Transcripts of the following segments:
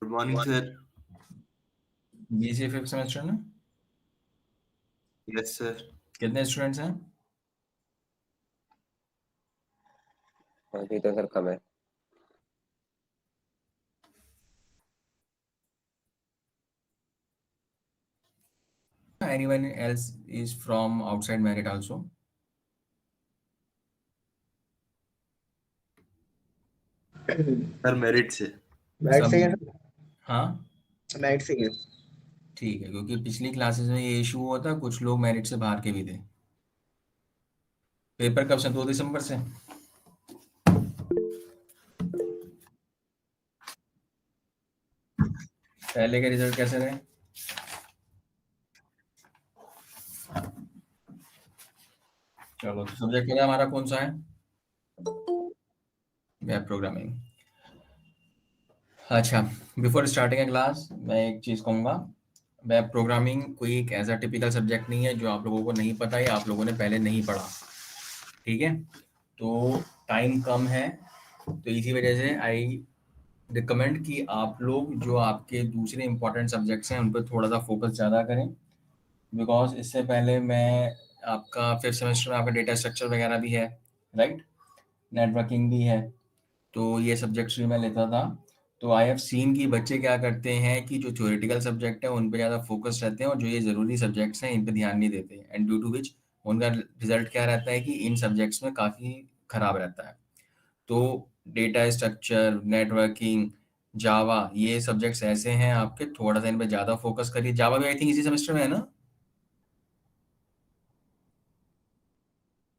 Good morning sir. BSc fifth semester में yes sir. कितने students हैं? अभी तो सर कम है। Anyone else is from outside merit also? Sir merit से। मैथ से ही है सब हाँ मैथ से ही है। ठीक है, क्योंकि पिछली क्लासेस में ये इशू हुआ था, कुछ लोग मेरिट से बाहर के भी थे। पेपर कब से? 2 दिसंबर से। पहले के रिजल्ट कैसे रहे? चलो, तो सब्जेक्ट क्या हमारा कौन सा है? Web programming. अच्छा, बिफोर स्टार्टिंग ए क्लास मैं एक चीज़ कहूँगा, वेब प्रोग्रामिंग कोई एक ऐसा टिपिकल सब्जेक्ट नहीं है जो आप लोगों को नहीं पता या आप लोगों ने पहले नहीं पढ़ा। ठीक है, तो टाइम कम है, तो इसी वजह से आई रिकमेंड कि आप लोग जो आपके दूसरे इंपॉर्टेंट सब्जेक्ट्स हैं उन पर थोड़ा सा फोकस ज़्यादा करें, बिकॉज इससे पहले मैं आपका फिफ्थ सेमेस्टर में आपका डेटा स्ट्रक्चर वगैरह भी है, राइट, नेटवर्किंग भी है, तो ये सब्जेक्ट्स भी मैं लेता था। तो आई हैव सीन कि बच्चे क्या करते हैं कि जो थ्योरेटिकल सब्जेक्ट है उन पे ज़्यादा फोकस रहते हैं और जो ये ज़रूरी सब्जेक्ट्स हैं इन पे ध्यान नहीं देते, एंड ड्यू टू विच उनका रिजल्ट क्या रहता है कि इन सब्जेक्ट्स में काफ़ी खराब रहता है। तो डेटा स्ट्रक्चर, नेटवर्किंग, जावा, ये सब्जेक्ट्स ऐसे हैं आपके, थोड़ा सा इन पे ज़्यादा फोकस करिए। जावा भी आई थिंक इसी सेमेस्टर में है ना?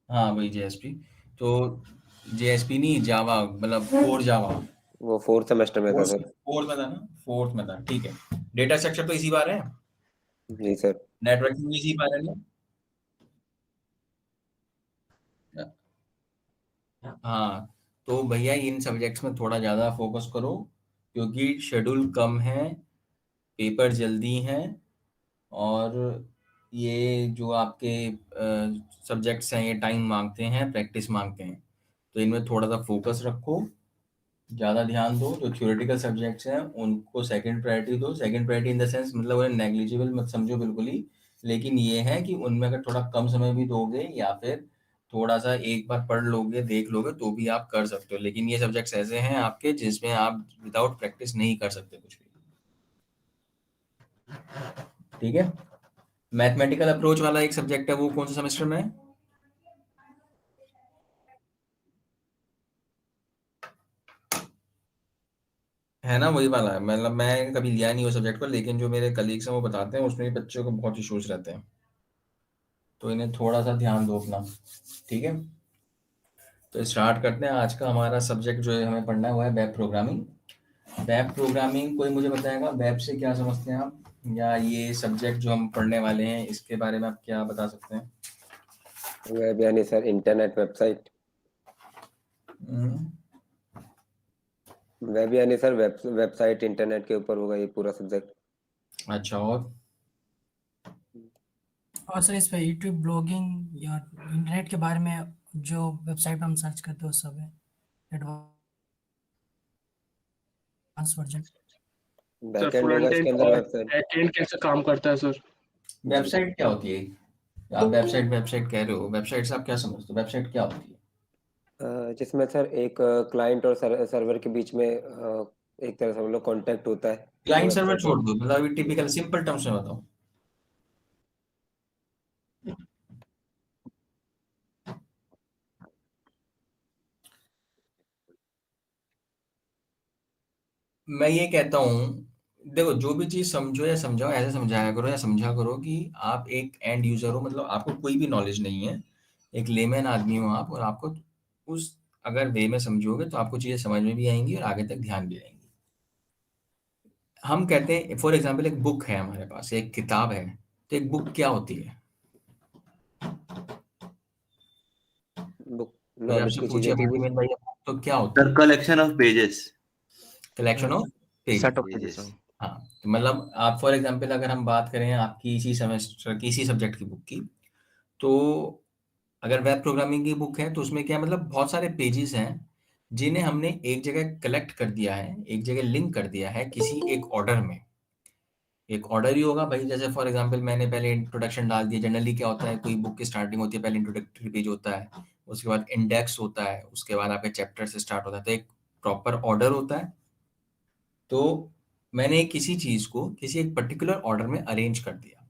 हाँ, वही जेएसपी। तो जेएसपी नहीं, जावा मतलब कोर जावा। वो फोर्थ सेमेस्टर में था सर। फोर्थ में था ना? फोर्थ में था, ठीक है। डेटा स्ट्रक्चर तो इसी बार है, जी सर। नेटवर्किंग भी इसी बार है ना? हाँ, तो भैया इन सब्जेक्ट्स में थोड़ा ज़्यादा फोकस करो, क्योंकि शेड्यूल कम है, पेपर जल्दी हैं, और ये जो आपके सब्जेक्ट्स हैं ये टाइम मांगते हैं, प्रैक्टिस मांगते हैं, तो इनमें थोड़ा सा फोकस रखो, ज़्यादा ध्यान दो। जो थ्योरेटिकल सब्जेक्ट्स हैं उनको सेकंड प्रायोरिटी दो। Second priority in the sense मतलब उन्हें नेग्लिजिबल मत समझो बिल्कुल ही, लेकिन ये है कि उनमें अगर थोड़ा कम समय भी दोगे या फिर थोड़ा सा एक बार पढ़ लोगे, देख लोगे, तो भी आप कर सकते हो। लेकिन ये सब्जेक्ट्स ऐसे हैं आपके जिसमें आप विदाउट प्रैक्टिस नहीं कर सकते कुछ भी। ठीक है, मैथमेटिकल अप्रोच वाला एक सब्जेक्ट है, वो कौन सा सेमेस्टर में है? है ना, वही वाला है। मतलब मैं कभी लिया नहीं वो सब्जेक्ट को, लेकिन जो मेरे कलीग्स हैं वो बताते हैं उसमें बच्चों को बहुत इश्यूज रहते हैं, तो इन्हें थोड़ा सा ध्यान दो अपना। ठीक है, तो स्टार्ट करते हैं। आज का हमारा सब्जेक्ट जो है हमें पढ़ना हुआ है वेब प्रोग्रामिंग। वेब प्रोग्रामिंग कोई मुझे बताएगा वेब से क्या समझते हैं आप, या ये सब्जेक्ट जो हम पढ़ने वाले हैं इसके बारे में आप क्या बता सकते हैं? वेब यानी सर इंटरनेट वेबसाइट। वेब यानी सर वेबसाइट इंटरनेट के ऊपर होगा ये पूरा सब्जेक्ट। अच्छा, और सर इस पे यूट्यूब ब्लॉगिंग या इंटरनेट के बारे में जो वेबसाइट पर हम सर्च करते हैं वो सब है, एडवांस वर्जन। बैकएंड होगा इसके अंदर वेबसाइट। बैकएंड कैसे काम करता है सर? वेबसाइट क्या होती है? आप वेबसाइट कह रहे हो, वेबसाइट से आप क्या समझते हो? वेबसाइट क्या होती है? जिसमें सर एक क्लाइंट और सर्वर के बीच में एक तरह से हम लोग कांटेक्ट होता है। क्लाइंट सर्वर छोड़ दो, मतलब टिपिकल सिंपल टर्म्स में बताओ। मैं ये कहता हूँ, देखो, जो भी चीज समझो या समझाओ ऐसे समझाया करो या समझा करो कि आप एक एंड यूजर हो, मतलब आपको कोई भी नॉलेज नहीं है, एक लेमैन आदमी हो आप, और आपको उस अगर वे में समझोगे तो आपको चीजें समझ में भी आएंगी और आगे तक ध्यान भी रहेंगी। हम कहते हैं फॉर एग्जाम्पल एक बुक है हमारे पास, एक किताब है, तो एक बुक क्या होती है? बुक कोई नॉलेज आपसे की पूछे चीजें थी। भाई भाई तो क्या होता सर है? Collection of pages. Collection of set of pages. Pages. हाँ, तो मतलब आप फॉर एग्जांपल अगर हम बात करें आपकी इसी सेमेस्टर की इसी सब्जेक्ट की बुक की, तो अगर वेब प्रोग्रामिंग की बुक है तो उसमें क्या मतलब बहुत सारे पेजेस हैं, जिन्हें हमने एक जगह कलेक्ट कर दिया है, एक जगह लिंक कर दिया है किसी एक ऑर्डर में। एक ऑर्डर ही होगा भाई, जैसे फॉर एग्जांपल मैंने पहले इंट्रोडक्शन डाल दिया। जनरली क्या होता है, कोई बुक की स्टार्टिंग होती है, पहले इंट्रोडक्टरी पेज होता है, उसके बाद इंडेक्स होता है, उसके बाद आपके चैप्टर से स्टार्ट होता है, तो एक प्रॉपर ऑर्डर होता है। तो मैंने किसी चीज़ को किसी एक पर्टिकुलर ऑर्डर में अरेंज कर दिया,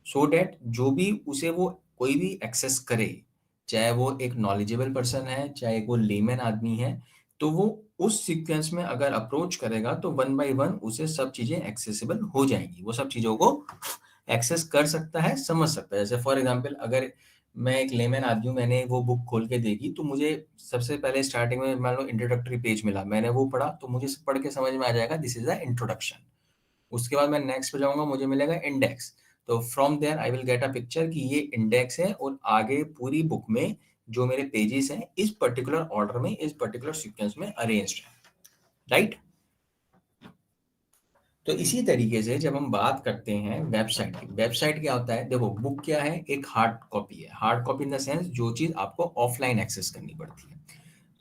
सो दैट जो भी उसे वो कोई भी एक्सेस करे, चाहे वो एक नॉलेजेबल पर्सन है, चाहे वो लेमैन आदमी है, तो वो उस सीक्वेंस में अगर अप्रोच करेगा तो वन बाय वन उसे सब चीज़ें एक्सेसिबल हो जाएंगी, वो सब चीज़ों को एक्सेस कर सकता है, समझ सकता है। जैसे फॉर एग्जांपल अगर मैं एक लेमैन आदमी हूँ, मैंने वो बुक खोल के देखी, तो मुझे सबसे पहले स्टार्टिंग में मान लो इंट्रोडक्टरी पेज मिला, मैंने वो पढ़ा, तो मुझे पढ़ के समझ में आ जाएगा दिस इज द इंट्रोडक्शन। उसके बाद मैं नेक्स्ट पे जाऊंगा, मुझे मिलेगा इंडेक्स, तो from there I will get a picture कि ये इंडेक्स है और आगे पूरी बुक में जो मेरे पेजेस हैं इस पर्टिकुलर ऑर्डर में, इस पर्टिकुलर सीक्वेंस में अरेंज्ड है, राइट। तो इसी तरीके से जब हम बात करते हैं वेबसाइट की, वेबसाइट क्या होता है, देखो बुक क्या है, एक हार्ड कॉपी है। Hard copy in the sense जो चीज आपको ऑफलाइन एक्सेस करनी पड़ती है,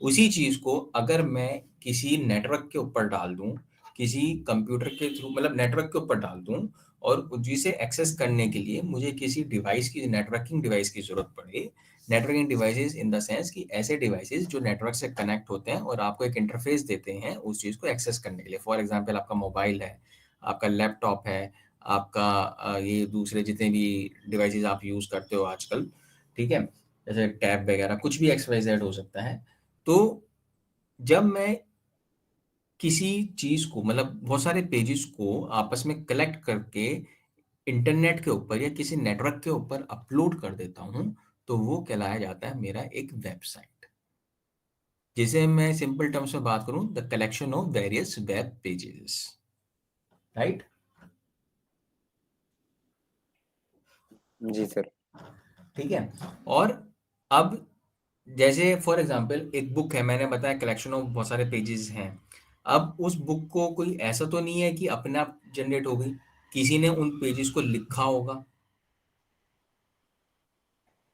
उसी चीज को अगर मैं किसी नेटवर्क के ऊपर डाल दूं, किसी कंप्यूटर के थ्रू, मतलब नेटवर्क के ऊपर डाल दूं, और जिसे एक्सेस करने के लिए मुझे किसी डिवाइस की, नेटवर्किंग डिवाइस की जरूरत पड़े। Networking devices in the sense कि ऐसे डिवाइसेस जो नेटवर्क से कनेक्ट होते हैं और आपको एक इंटरफेस देते हैं उस चीज को एक्सेस करने के लिए। फॉर एग्जांपल आपका मोबाइल है, आपका लैपटॉप है, आपका ये दूसरे जितने भी डिवाइसेस आप यूज करते हो आजकल, ठीक है, जैसे टैब वगैरह, कुछ भी XYZ हो सकता है। तो जब मैं किसी चीज को, मतलब बहुत सारे पेजेस को आपस में कलेक्ट करके इंटरनेट के ऊपर या किसी नेटवर्क के ऊपर अपलोड कर देता हूं, तो वो कहलाया जाता है मेरा एक वेबसाइट, जिसे मैं सिंपल टर्म्स में बात करूं, the collection of various web pages, right. जी सर। ठीक है। और अब जैसे फॉर एग्जांपल एक बुक है, मैंने बताया कलेक्शन ऑफ बहुत सारे पेजेस हैं। अब उस बुक को कोई ऐसा तो नहीं है कि अपने आप जनरेट हो गई, किसी ने उन पेजेस को लिखा होगा,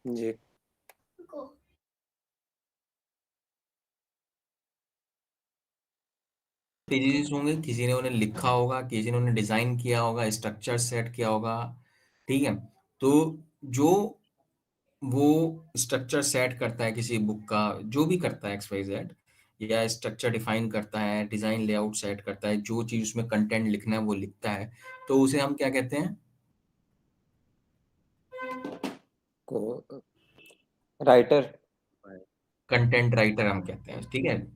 जी। पेजेस होंगे, किसी ने उन्हें लिखा होगा, किसी ने उन्हें डिजाइन किया होगा, स्ट्रक्चर सेट किया होगा, ठीक है। तो जो वो स्ट्रक्चर सेट करता है किसी बुक का, जो भी करता है XYZ, या स्ट्रक्चर डिफाइन करता है, डिजाइन लेआउट सेट करता है, जो चीज उसमें कंटेंट लिखना है वो लिखता है, तो उसे हम क्या कहते हैं, को राइटर। कंटेंट राइटर हम कहते हैं, ठीक है।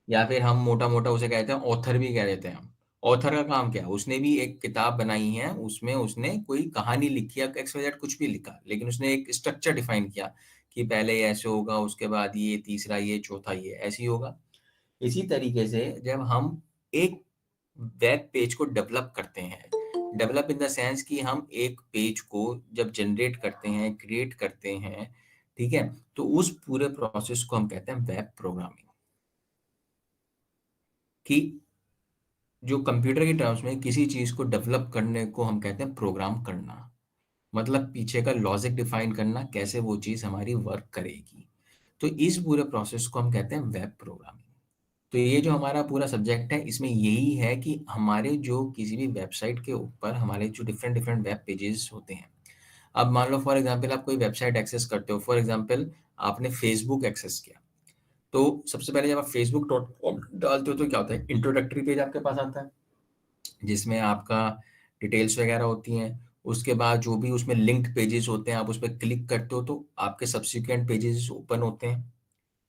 या फिर हम मोटा मोटा उसे कहते हैं ऑथर भी कह देते हैं हम। ऑथर का काम क्या है, उसने भी एक किताब बनाई है, उसमें उसने कोई कहानी लिखी है, XYZ कुछ भी लिखा, लेकिन उसने एक स्ट्रक्चर डिफाइन किया कि पहले ये ऐसे होगा, उसके बाद ये, तीसरा ये, चौथा ये, ऐसे ही होगा। इसी तरीके से जब हम एक वेब पेज को डेवलप करते हैं, डेवलप इन द सेंस कि हम एक पेज को जब जनरेट करते हैं, क्रिएट करते हैं, ठीक है, तो उस पूरे प्रोसेस को हम कहते हैं वेब प्रोग्रामिंग। कि जो कंप्यूटर की टर्म्स में किसी चीज को डेवलप करने को हम कहते हैं प्रोग्राम करना, मतलब पीछे का लॉजिक डिफाइन करना, कैसे वो चीज हमारी वर्क करेगी। तो इस पूरे प्रोसेस को हम कहते हैं वेब प्रोग्रामिंग। तो ये जो हमारा पूरा सब्जेक्ट है, इसमें यही है कि हमारे जो किसी भी वेबसाइट के ऊपर हमारे जो डिफरेंट डिफरेंट वेब पेजेस होते हैं। अब मान लो फॉर एग्जांपल आप कोई वेबसाइट एक्सेस करते हो, फॉर एग्जांपल आपने फेसबुक एक्सेस किया, तो सबसे पहले जब आप facebook.com डालते हो तो क्या होता है, इंट्रोडक्टरी पेज आपके पास आता है, जिसमें आपका डिटेल्स वगैरह होती हैं। उसके बाद जो भी उसमें लिंक्ड पेजेस होते हैं, आप उस पर क्लिक करते हो तो आपके सब्सिक्वेंट पेजेस ओपन होते हैं,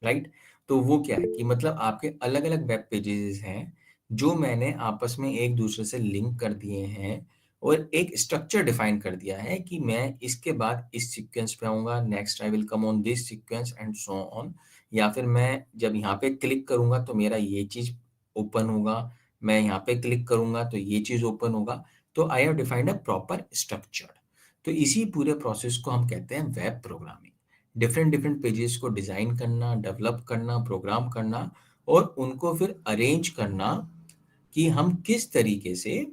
राइट। तो वो क्या है कि मतलब आपके अलग अलग वेब पेजेस हैं जो मैंने आपस में एक दूसरे से लिंक कर दिए हैं, और एक स्ट्रक्चर डिफाइन कर दिया है कि मैं इसके बाद इस सीक्वेंस पे आऊंगा, next I will come on this sequence and so on. या फिर मैं जब यहाँ पे क्लिक करूंगा तो मेरा ये चीज ओपन होगा, मैं यहाँ पे क्लिक करूंगा तो ये चीज ओपन होगा। तो I have defined a proper structure. तो इसी पूरे प्रोसेस को हम कहते हैं web programming. Different different pages को डिजाइन करना, डेवलप करना, प्रोग्राम करना, और उनको फिर अरेंज करना कि हम किस तरीके से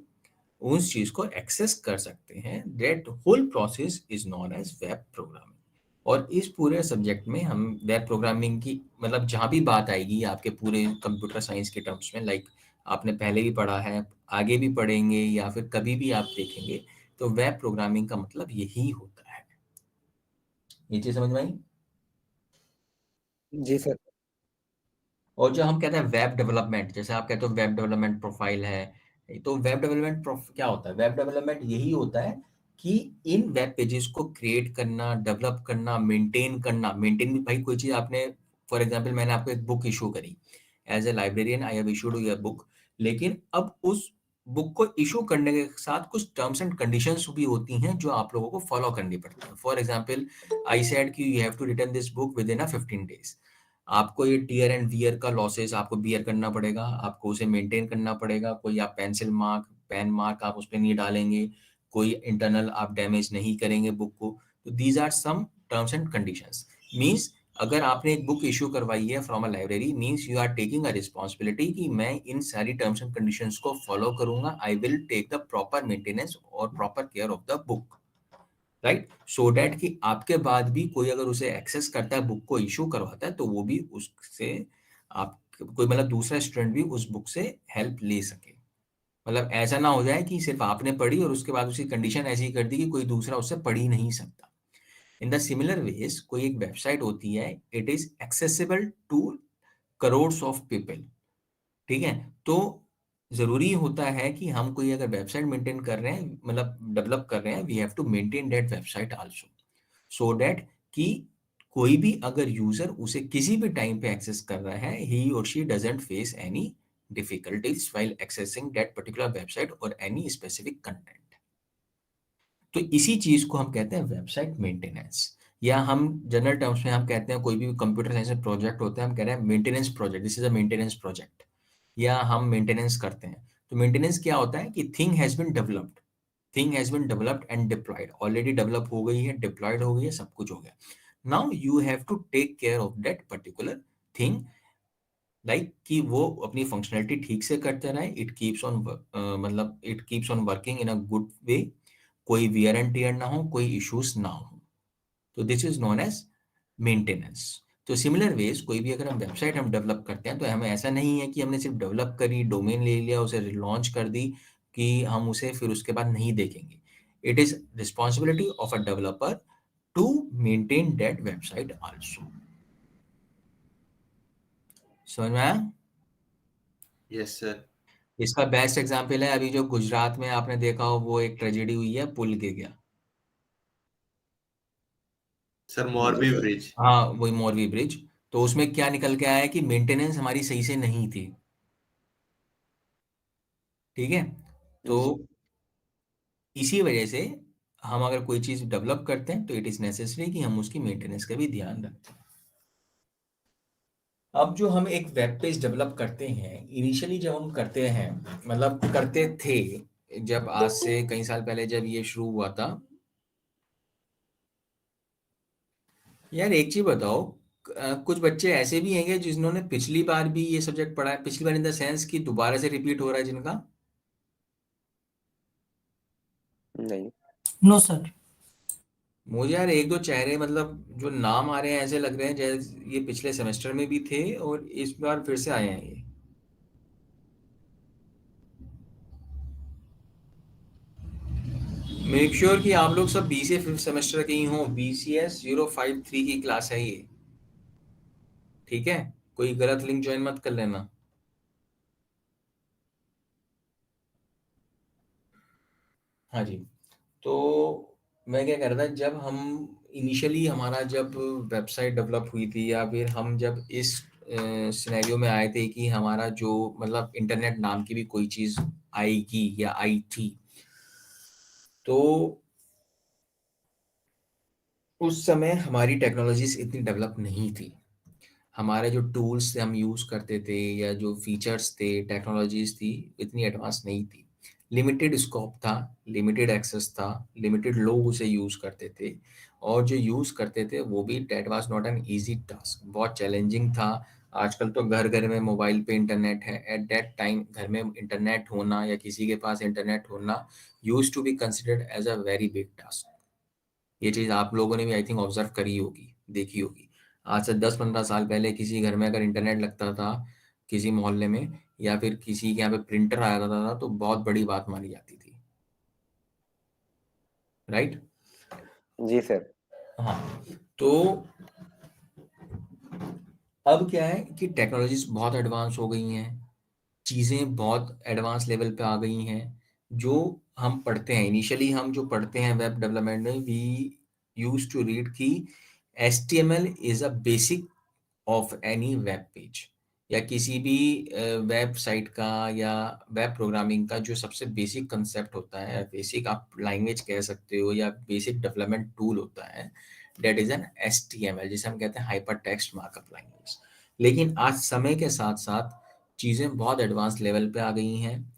उस चीज को एक्सेस कर सकते हैं। That whole process is known as web programming. और इस पूरे सब्जेक्ट में हम वेब प्रोग्रामिंग की मतलब जहाँ भी बात आएगी आपके पूरे कंप्यूटर साइंस के टर्म्स में, लाइक आपने पहले भी पढ़ा है, आगे भी पढ़ेंगे या फिर कभी भी आप देखेंगे, तो वेब प्रोग्रामिंग का मतलब यही होता है। ये चीज समझ में आई? जी सर। और जो हम कहते हैं वेब डेवलपमेंट, जैसे आप कहते हो वेब डेवलपमेंट प्रोफाइल है, तो वेब डेवलपमेंट क्या होता है? वेब डेवलपमेंट यही होता है कि इन वेब पेजेस को क्रिएट करना, डेवलप करना, मेंटेन करना। मेंटेन भी भाई कोई चीज आपने, फॉर एग्जांपल मैंने आपको एक बुक इशू करी, as a librarian I have issued you a book, लेकिन अब उस बुक को इशू करने के साथ कुछ टर्म्स एंड कंडीशंस भी होती हैं जो आप लोगों को फॉलो करनी पड़ती हैं। फॉर एग्जांपल आई सेड कि you have to return this book within a 15 days. आपको ये टियर एंड वियर का लॉसेस आपको बियर करना पड़ेगा, आपको उसे मेंटेन करना पड़ेगा। कोई आप पेंसिल मार्क, पेन मार्क आप उस पे नहीं डालेंगे, कोई इंटरनल आप डैमेज नहीं करेंगे बुक को। तो these are some terms and conditions. Means अगर आपने एक बुक इशू करवाई है from a library, means you are taking a responsibility कि मैं इन सारी टर्म्स एंड कंडीशंस को फॉलो करूंगा। I will take the proper maintenance और proper care of the book, right, so that कि आपके बाद भी कोई अगर उसे एक्सेस करता है, बुक को इशू करवाता है, तो वो भी उससे आप कोई मतलब दूसरा स्टूडेंट भी उस बुक से हेल्प ले सके। मतलब ऐसा ना हो जाए कि सिर्फ आपने पढ़ी और उसके बाद उसकी कंडीशन ऐसी कर दी कि कोई दूसरा उससे पढ़ ही नहीं सकता। इन द सिमिलर वेज कोई एक वेबसाइट होती है, it is accessible to crores of people, ठीक है? तो जरूरी होता है कि हम कोई अगर वेबसाइट मेंटेन कर रहे हैं, मतलब डेवलप कर रहे हैं, we have to maintain that website also, so that कि कोई भी अगर यूजर उसे किसी भी टाइम पे एक्सेस कर रहा है, ही और she doesn't face any difficulties while accessing that particular website और एनी स्पेसिफिक कंटेंट। तो इसी चीज को हम कहते हैं वेबसाइट मेंटेनेंस, या हम जनरल टर्म्स में हम कहते हैं कोई भी कंप्यूटर साइंस में प्रोजेक्ट होता है, हम कह रहे हैं maintenance project, this is a maintenance project, या हम मेंटेनेंस करते हैं। तो मेंटेनेंस क्या होता है कि thing has been developed, thing has been developed and deployed, already develop हो गई है, डिप्लॉयड हो गई है, सब कुछ हो गया। Now you have to take care of that particular thing, like कि वो अपनी फंक्शनैलिटी ठीक से करते रहे, इट कीप्स ऑन मतलब it keeps on working in a good way, कोई वियर एंड टियर ना हो, कोई इश्यूज ना हो। तो this is known as maintenance. तो सिमिलर वेज कोई भी अगर हम वेबसाइट हम डेवलप करते हैं, तो हमें ऐसा नहीं है कि हमने सिर्फ डेवलप करी, डोमेन ले लिया, उसे लॉन्च कर दी, कि हम उसे फिर उसके बाद नहीं देखेंगे। It is responsibility of a developer to maintain that website also. समझ में आया? Yes sir. इसका बेस्ट एग्जांपल है अभी जो गुजरात में आपने देखा हो, वो एक ट्रेजेडी हुई है, पुल गिर गया। Sir Morbi bridge. हाँ, वही मोरवी ब्रिज। तो उसमें क्या निकल के आया है कि मेंटेनेंस हमारी सही से नहीं थी, ठीक है? तो जी इसी वजह से हम अगर कोई चीज डेवलप करते हैं, तो इट इज नेसेसरी कि हम उसकी मेंटेनेंस का भी ध्यान रखें। अब जो हम एक वेब पेज डेवलप करते हैं, इनिशियली जब हम करते हैं, मतलब करते थे, जब आज से कई साल पहले जब ये शुरू हुआ था, यार एक चीज बताओ, कुछ बच्चे ऐसे भी हैं जिन्होंने पिछली बार भी ये सब्जेक्ट पढ़ा है, पिछली बार इन द सेंस कि दोबारा से रिपीट हो रहा है जिनका? नहीं। No sir. मुझे यार एक दो चेहरे, मतलब जो नाम आ रहे हैं, ऐसे लग रहे हैं जैसे ये पिछले सेमेस्टर में भी थे और इस बार फिर से आए हैं ये। मेक श्योर कि आप लोग सब BCA फिफ्थ सेमेस्टर के ही हो। BCS 053 की क्लास है ये, ठीक है? कोई गलत लिंक ज्वाइन मत कर लेना। हाँ जी। तो मैं क्या कर रहा था, जब हम इनिशियली हमारा जब वेबसाइट डेवलप हुई थी, या फिर हम जब इस सिनेरियो में आए थे कि हमारा जो मतलब इंटरनेट नाम की भी कोई चीज आएगी या आई थी, तो उस समय हमारी टेक्नोलॉजीज इतनी डेवलप नहीं थी। हमारे जो टूल्स हम यूज करते थे या जो फीचर्स थे, टेक्नोलॉजीज थी, इतनी एडवांस नहीं थी। लिमिटेड स्कोप था, लिमिटेड एक्सेस था, लिमिटेड लोग उसे यूज करते थे, और जो यूज करते थे वो भी that was not an easy task, बहुत चैलेंजिंग था। आजकल तो घर घर में मोबाइल पे इंटरनेट है, एट दैट टाइम घर में इंटरनेट होना या किसी के पास इंटरनेट होना used to be considered as a very big task. ये चीज़ आप लोगों ने भी आई थिंक ऑब्जर्व करी होगी, देखी होगी। आज से 10-15 साल पहले किसी घर में अगर इंटरनेट लगता था किसी मोहल्ले में या फिर किसी के यहाँ पे प्रिंटर आ जाता था तो बहुत बड़ी बात मानी जाती थी, राइट? जी सर। हाँ, तो अब क्या है कि टेक्नोलॉजीज बहुत एडवांस हो गई हैं, चीज़ें बहुत एडवांस लेवल पे आ गई हैं। जो हम पढ़ते हैं इनिशियली, हम जो पढ़ते हैं वेब डेवलपमेंट में, वी यूज टू रीड कि HTML is a basic of any web page, या किसी भी वेबसाइट का या वेब प्रोग्रामिंग का जो सबसे बेसिक कंसेप्ट होता है, बेसिक आप लैंग्वेज कह सकते हो या बेसिक डेवलपमेंट टूल होता है, दैट इज एन HTML, जिसे हम कहते हैं हाइपर टेक्स्ट मार्कअप लैंग्वेज। लेकिन आज समय के साथ साथ चीज़ें बहुत एडवांस लेवल पे आ गई हैं,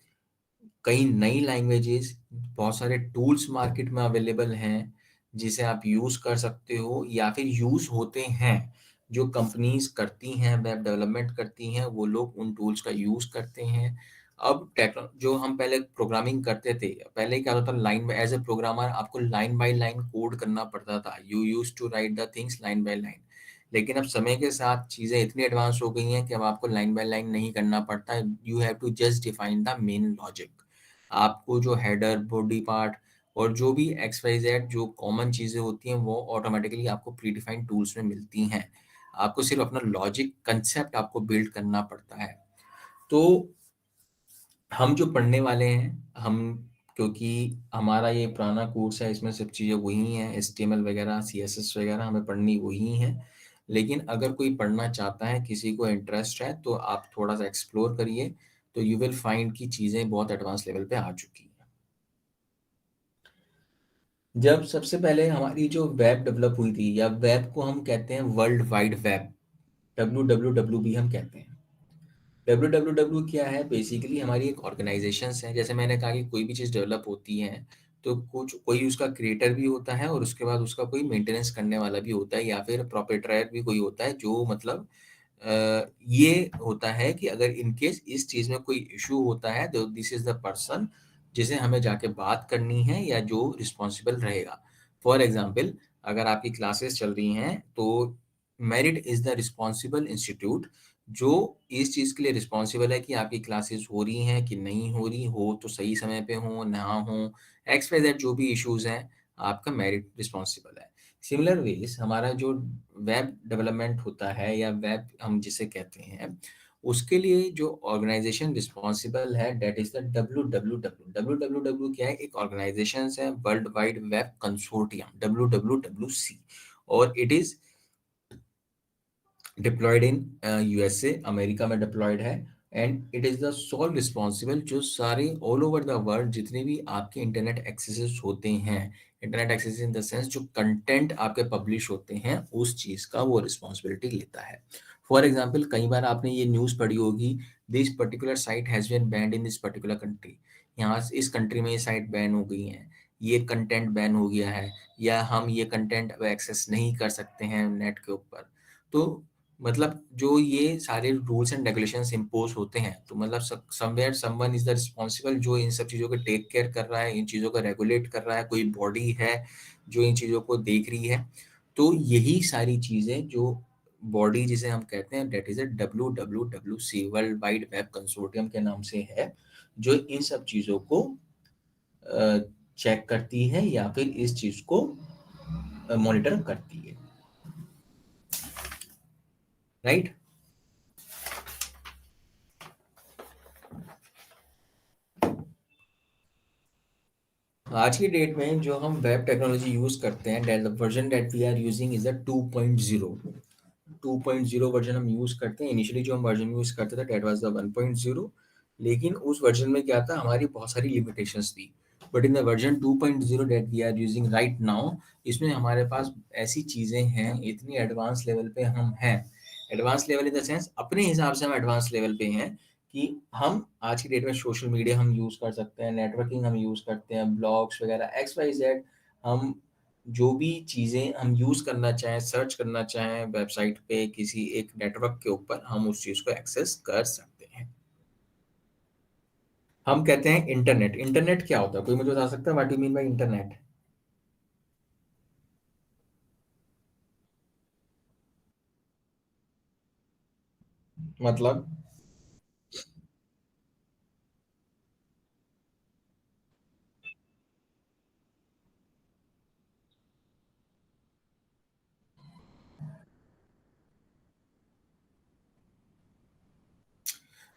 कई नई लैंग्वेजेस, बहुत सारे टूल्स मार्केट में अवेलेबल हैं जिसे आप यूज़ कर सकते हो या फिर यूज़ होते हैं। जो कंपनीज करती हैं वेब डेवलपमेंट करती हैं, वो लोग उन टूल्स का यूज़ करते हैं। अब जो हम पहले प्रोग्रामिंग करते थे, पहले क्या होता था, line by, as a programmer आपको लाइन बाय लाइन कोड करना पड़ता था, you use to write the things line by line. लेकिन अब समय के साथ चीज़ें इतनी एडवांस हो गई हैं कि अब आपको लाइन बाय लाइन नहीं करना पड़ता, you have to just define the main logic. आपको जो हेडर, बॉडी पार्ट और जो भी XYZ जो कॉमन चीज़ें होती हैं वो ऑटोमेटिकली आपको प्री डिफाइंड टूल्स में मिलती हैं। आपको सिर्फ अपना लॉजिक कंसेप्ट आपको बिल्ड करना पड़ता है। तो हम जो पढ़ने वाले हैं, हम, क्योंकि हमारा ये पुराना कोर्स है, इसमें सब चीज़ें वही हैं, HTML वगैरह, CSS वगैरह हमें पढ़नी वही हैं। लेकिन अगर कोई पढ़ना चाहता है, किसी को इंटरेस्ट है, तो आप थोड़ा सा एक्सप्लोर करिए, तो यू विल फाइंड कि चीज़ें बहुत एडवांस लेवल पे आ चुकी हैं। जब सबसे पहले हमारी जो वेब डेवलप हुई थी, या वेब को हम कहते हैं वर्ल्ड वाइड वेब, WWW भी हम कहते हैं। WWW क्या है? बेसिकली हमारी एक ऑर्गेनाइजेशन है। जैसे मैंने कहा कि कोई भी चीज़ डेवलप होती है तो कोई उसका क्रिएटर भी होता है और उसके बाद उसका कोई मेंटेनेंस करने वाला भी होता है, या फिर प्रोप्राइटर भी कोई होता है, जो मतलब ये होता है कि अगर इन केस इस चीज़ में कोई इशू होता है तो दिस इज द पर्सन जिसे हमें जाके बात करनी है या जो रिस्पॉन्सिबल रहेगा। फॉर एग्जाम्पल, अगर आपकी क्लासेस चल रही हैं तो merit is the responsible institute जो इस चीज़ के लिए रिस्पॉन्सिबल है कि आपकी क्लासेस हो रही हैं कि नहीं हो रही, हो तो सही समय पे हो, ना हो, XYZ जो भी इश्यूज हैं, आपका मेरिट रिस्पॉन्सिबल है। सिमिलर वेज हमारा जो वेब डेवलपमेंट होता है या वेब हम जिसे कहते हैं, उसके लिए जो ऑर्गेनाइजेशन रिस्पॉन्सिबल है, that is the WWW। WWW क्या है? एक ऑर्गेनाइजेशन है, world wide web consortium, WWWC, और it is deployed in USA, America में डिप्लॉयड है, and it is the sole responsible जो सारे ऑल ओवर द वर्ल्ड जितने भी आपके इंटरनेट एक्सेसेस होते हैं, internet access in the sense जो कंटेंट आपके पब्लिश होते हैं, उस चीज का वो रिस्पॉन्सिबिलिटी लेता है। फॉर एग्जाम्पल, कई बार आपने ये न्यूज़ पढ़ी होगी, this particular site has been banned in this particular country, यहाँ इस कंट्री में ये साइट बैन हो गई है, ये कंटेंट बैन हो गया है, या हम ये कंटेंट अब एक्सेस नहीं कर सकते हैं नेट के ऊपर। तो मतलब जो ये सारे रूल्स एंड रेगुलेशंस इम्पोज होते हैं, तो मतलब somewhere someone is the responsible जो इन सब चीज़ों को टेक केयर कर रहा है, इन चीज़ों को रेगुलेट कर रहा है, कोई बॉडी है जो इन चीज़ों को देख रही है। तो यही सारी चीज़ें जो बॉडी जिसे हम कहते हैं, that is a WWWC, world wide web consortium के नाम से है, जो इन सब चीज़ों को चेक करती है या फिर इस चीज़ को मॉनिटर करती है, राइट? आज की डेट में जो हम वेब टेक्नोलॉजी यूज करते हैं, that the version that we are using is the 2.0। 2.0 version हम यूज करते हैं। इनिशियली जो हम वर्जन यूज करते थे दैट वाज द 1.0, लेकिन उस वर्जन में क्या था, हमारी बहुत सारी लिमिटेशंस थी। But in the version 2.0 that we are using right now, इसमें हमारे पास ऐसी चीजें हैं, इतनी एडवांस लेवल पे हम हैं, advance level in the sense अपने हिसाब से हम एडवांस लेवल पे हैं कि हम आज की डेट में सोशल मीडिया हम यूज कर सकते हैं, नेटवर्किंग हम यूज करते हैं, ब्लॉग्स वगैरह XYZ, हम जो भी चीज़ें हम यूज़ करना चाहें, सर्च करना चाहें वेबसाइट पे किसी एक नेटवर्क के ऊपर, हम उस चीज़ को एक्सेस कर सकते हैं। हम कहते हैं इंटरनेट। इंटरनेट क्या होता है? कोई मुझे बता सकता है what do you mean bye internet? मतलब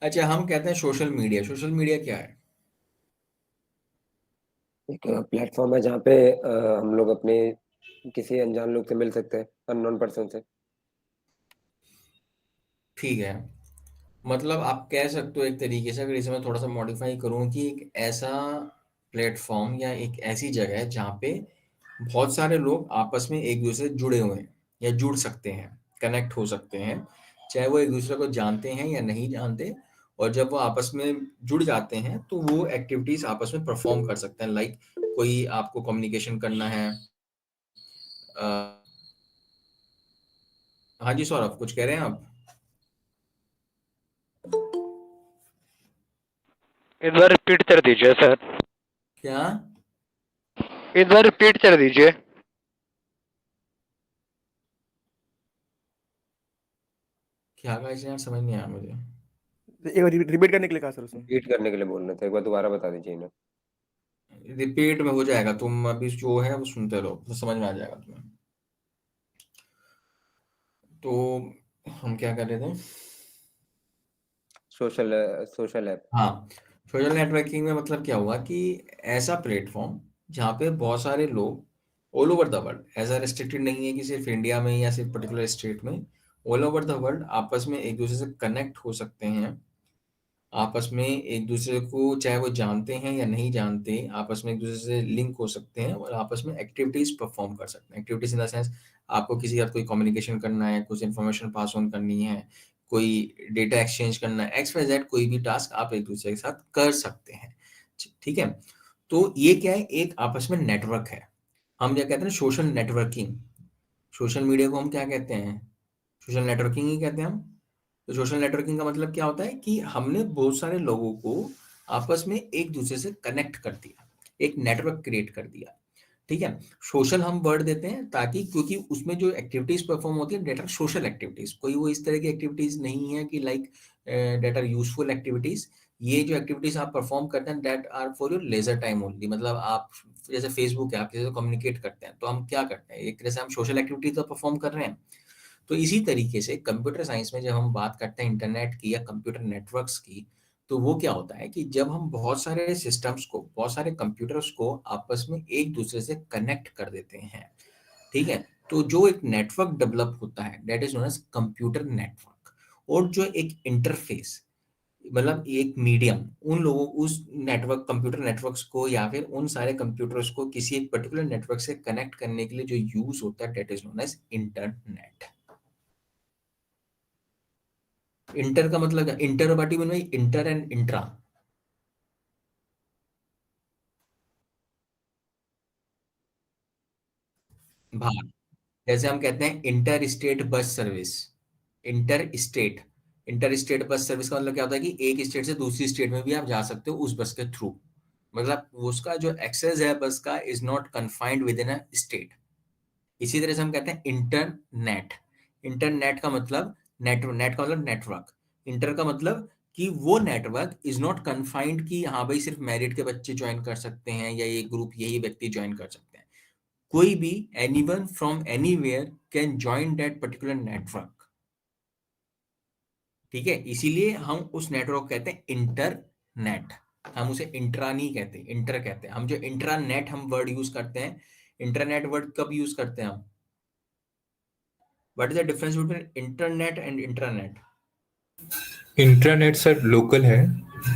अच्छा, हम कहते हैं सोशल मीडिया। सोशल मीडिया क्या है? एक प्लेटफॉर्म है जहाँ पे हम लोग अपने किसी अनजान लोग से मिल सकते हैं, अननोन पर्सन से। ठीक है, मतलब आप कह सकते हो एक तरीके से, अगर इसे मैं थोड़ा सा मॉडिफाई करूं, कि एक ऐसा प्लेटफॉर्म या एक ऐसी जगह है जहाँ पे बहुत सारे लोग आपस में एक दूसरे से जुड़े हुए हैं या जुड़ सकते हैं, कनेक्ट हो सकते हैं, चाहे वो एक दूसरे को जानते हैं या नहीं जानते। और जब वो आपस में जुड़ जाते हैं तो वो एक्टिविटीज आपस में परफॉर्म कर सकते हैं। लाइक कोई आपको कम्युनिकेशन करना है। हाँ जी सौरभ, कुछ कह रहे हैं आप? एक बार रिपीट कर दीजिए सर। क्या? एक बार रिपीट कर दीजिए। क्या कहा इसने यार, समझ नहीं आया मुझे। एक बार रिपीट करने के लिए कहा सर उसने। रीड करने के लिए बोल रहे थे, एक बार दोबारा बता दीजिए इन्हें। रिपीट में हो जाएगा, तुम अभी जो है वो सुनते रहो तो समझ में आ जाएगा तुम्हें। तो हम क्या कर रहे थे? Social app. हाँ, सोशल नेटवर्किंग में मतलब क्या हुआ कि ऐसा प्लेटफॉर्म जहाँ पे बहुत सारे लोग ऑल ओवर द वर्ल्ड, ऐसा रेस्ट्रिक्टेड नहीं है कि सिर्फ इंडिया में या सिर्फ पर्टिकुलर स्टेट में, ऑल ओवर द वर्ल्ड आपस में एक दूसरे से कनेक्ट हो सकते हैं। आपस में एक दूसरे को, चाहे वो जानते हैं या नहीं जानते, आपस में एक दूसरे से लिंक हो सकते हैं और आपस में एक्टिविटीज परफॉर्म कर सकते हैं। एक्टिविटीज इन द सेंस, आपको किसी के साथ कोई कम्युनिकेशन करना है, कुछ इन्फॉर्मेशन पास ऑन करनी है, कोई डेटा एक्सचेंज करना है, एक्स वाई जेड कोई भी टास्क आप एक दूसरे के साथ कर सकते हैं। ठीक है, तो ये क्या है, एक आपस में नेटवर्क है। हम क्या कहते हैं, सोशल नेटवर्किंग। सोशल मीडिया को हम क्या कहते हैं? सोशल नेटवर्किंग ही कहते हैं हम। तो सोशल नेटवर्किंग का मतलब क्या होता है कि हमने बहुत सारे लोगों को आपस में एक दूसरे से कनेक्ट कर दिया, एक नेटवर्क क्रिएट कर दिया। ठीक है, सोशल हम वर्ड देते हैं ताकि, क्योंकि उसमें जो एक्टिविटीज परफॉर्म होती है, डेट आर सोशल एक्टिविटीज, कोई वो इस तरह की एक्टिविटीज नहीं है कि like that are useful activities. ये जो एक्टिविटीज आप परफॉर्म करते हैं, that are for your leisure time only. मतलब आप, जैसे फेसबुक है, आप किसी से कम्युनिकेट करते हैं तो हम क्या करते हैं, एक तरह से हम सोशल एक्टिविटीज तो परफॉर्म कर रहे हैं। तो इसी तरीके से कंप्यूटर साइंस में जब हम बात करते हैं इंटरनेट की या कंप्यूटर नेटवर्क्स की, तो वो क्या होता है कि जब हम बहुत सारे सिस्टम्स को, बहुत सारे कंप्यूटर्स को आपस में एक दूसरे से कनेक्ट कर देते हैं। ठीक है, तो जो एक नेटवर्क डेवलप होता है, that is known as computer network. और जो एक इंटरफेस, मतलब एक मीडियम, उन लोगों, उस नेटवर्क, कंप्यूटर नेटवर्क्स को या फिर उन सारे कंप्यूटर्स को किसी एक पर्टिकुलर नेटवर्क से कनेक्ट करने के लिए जो यूज होता है, that is known as internet. Inter का मतलब क्या? इंटर पार्टी में इंटर एंड इंट्रा। बाहर, जैसे हम कहते हैं inter state bus service. Inter state, inter state bus service का मतलब क्या होता है कि एक स्टेट से दूसरी स्टेट में भी आप जा सकते हो उस बस के थ्रू। मतलब उसका जो एक्सेस है बस का, is not confined with in a state. इसी तरह से हम कहते हैं इंटरनेट। इंटरनेट का मतलब नेटवर्क, नेट का मतलब नेटवर्क। इंटर का मतलब कि वो नेटवर्क इज नॉट कन्फाइंड कि हाँ भाई सिर्फ मैरिड के बच्चे ज्वाइन कर सकते हैं या ये ग्रुप, यही व्यक्ति ज्वाइन कर सकते हैं। कोई भी, anyone from anywhere can join that particular network. ठीक है, इसीलिए हम उस नेटवर्क को कहते हैं इंटरनेट। हम उसे इंट्रा नहीं कहते, इंटर कहते हैं। हम जो इंट्रानेट हम वर्ड यूज करते हैं, इंटरनेट वर्ड कब यूज करते हैं हम? What is the difference between internet and intranet? Intranet sir local है,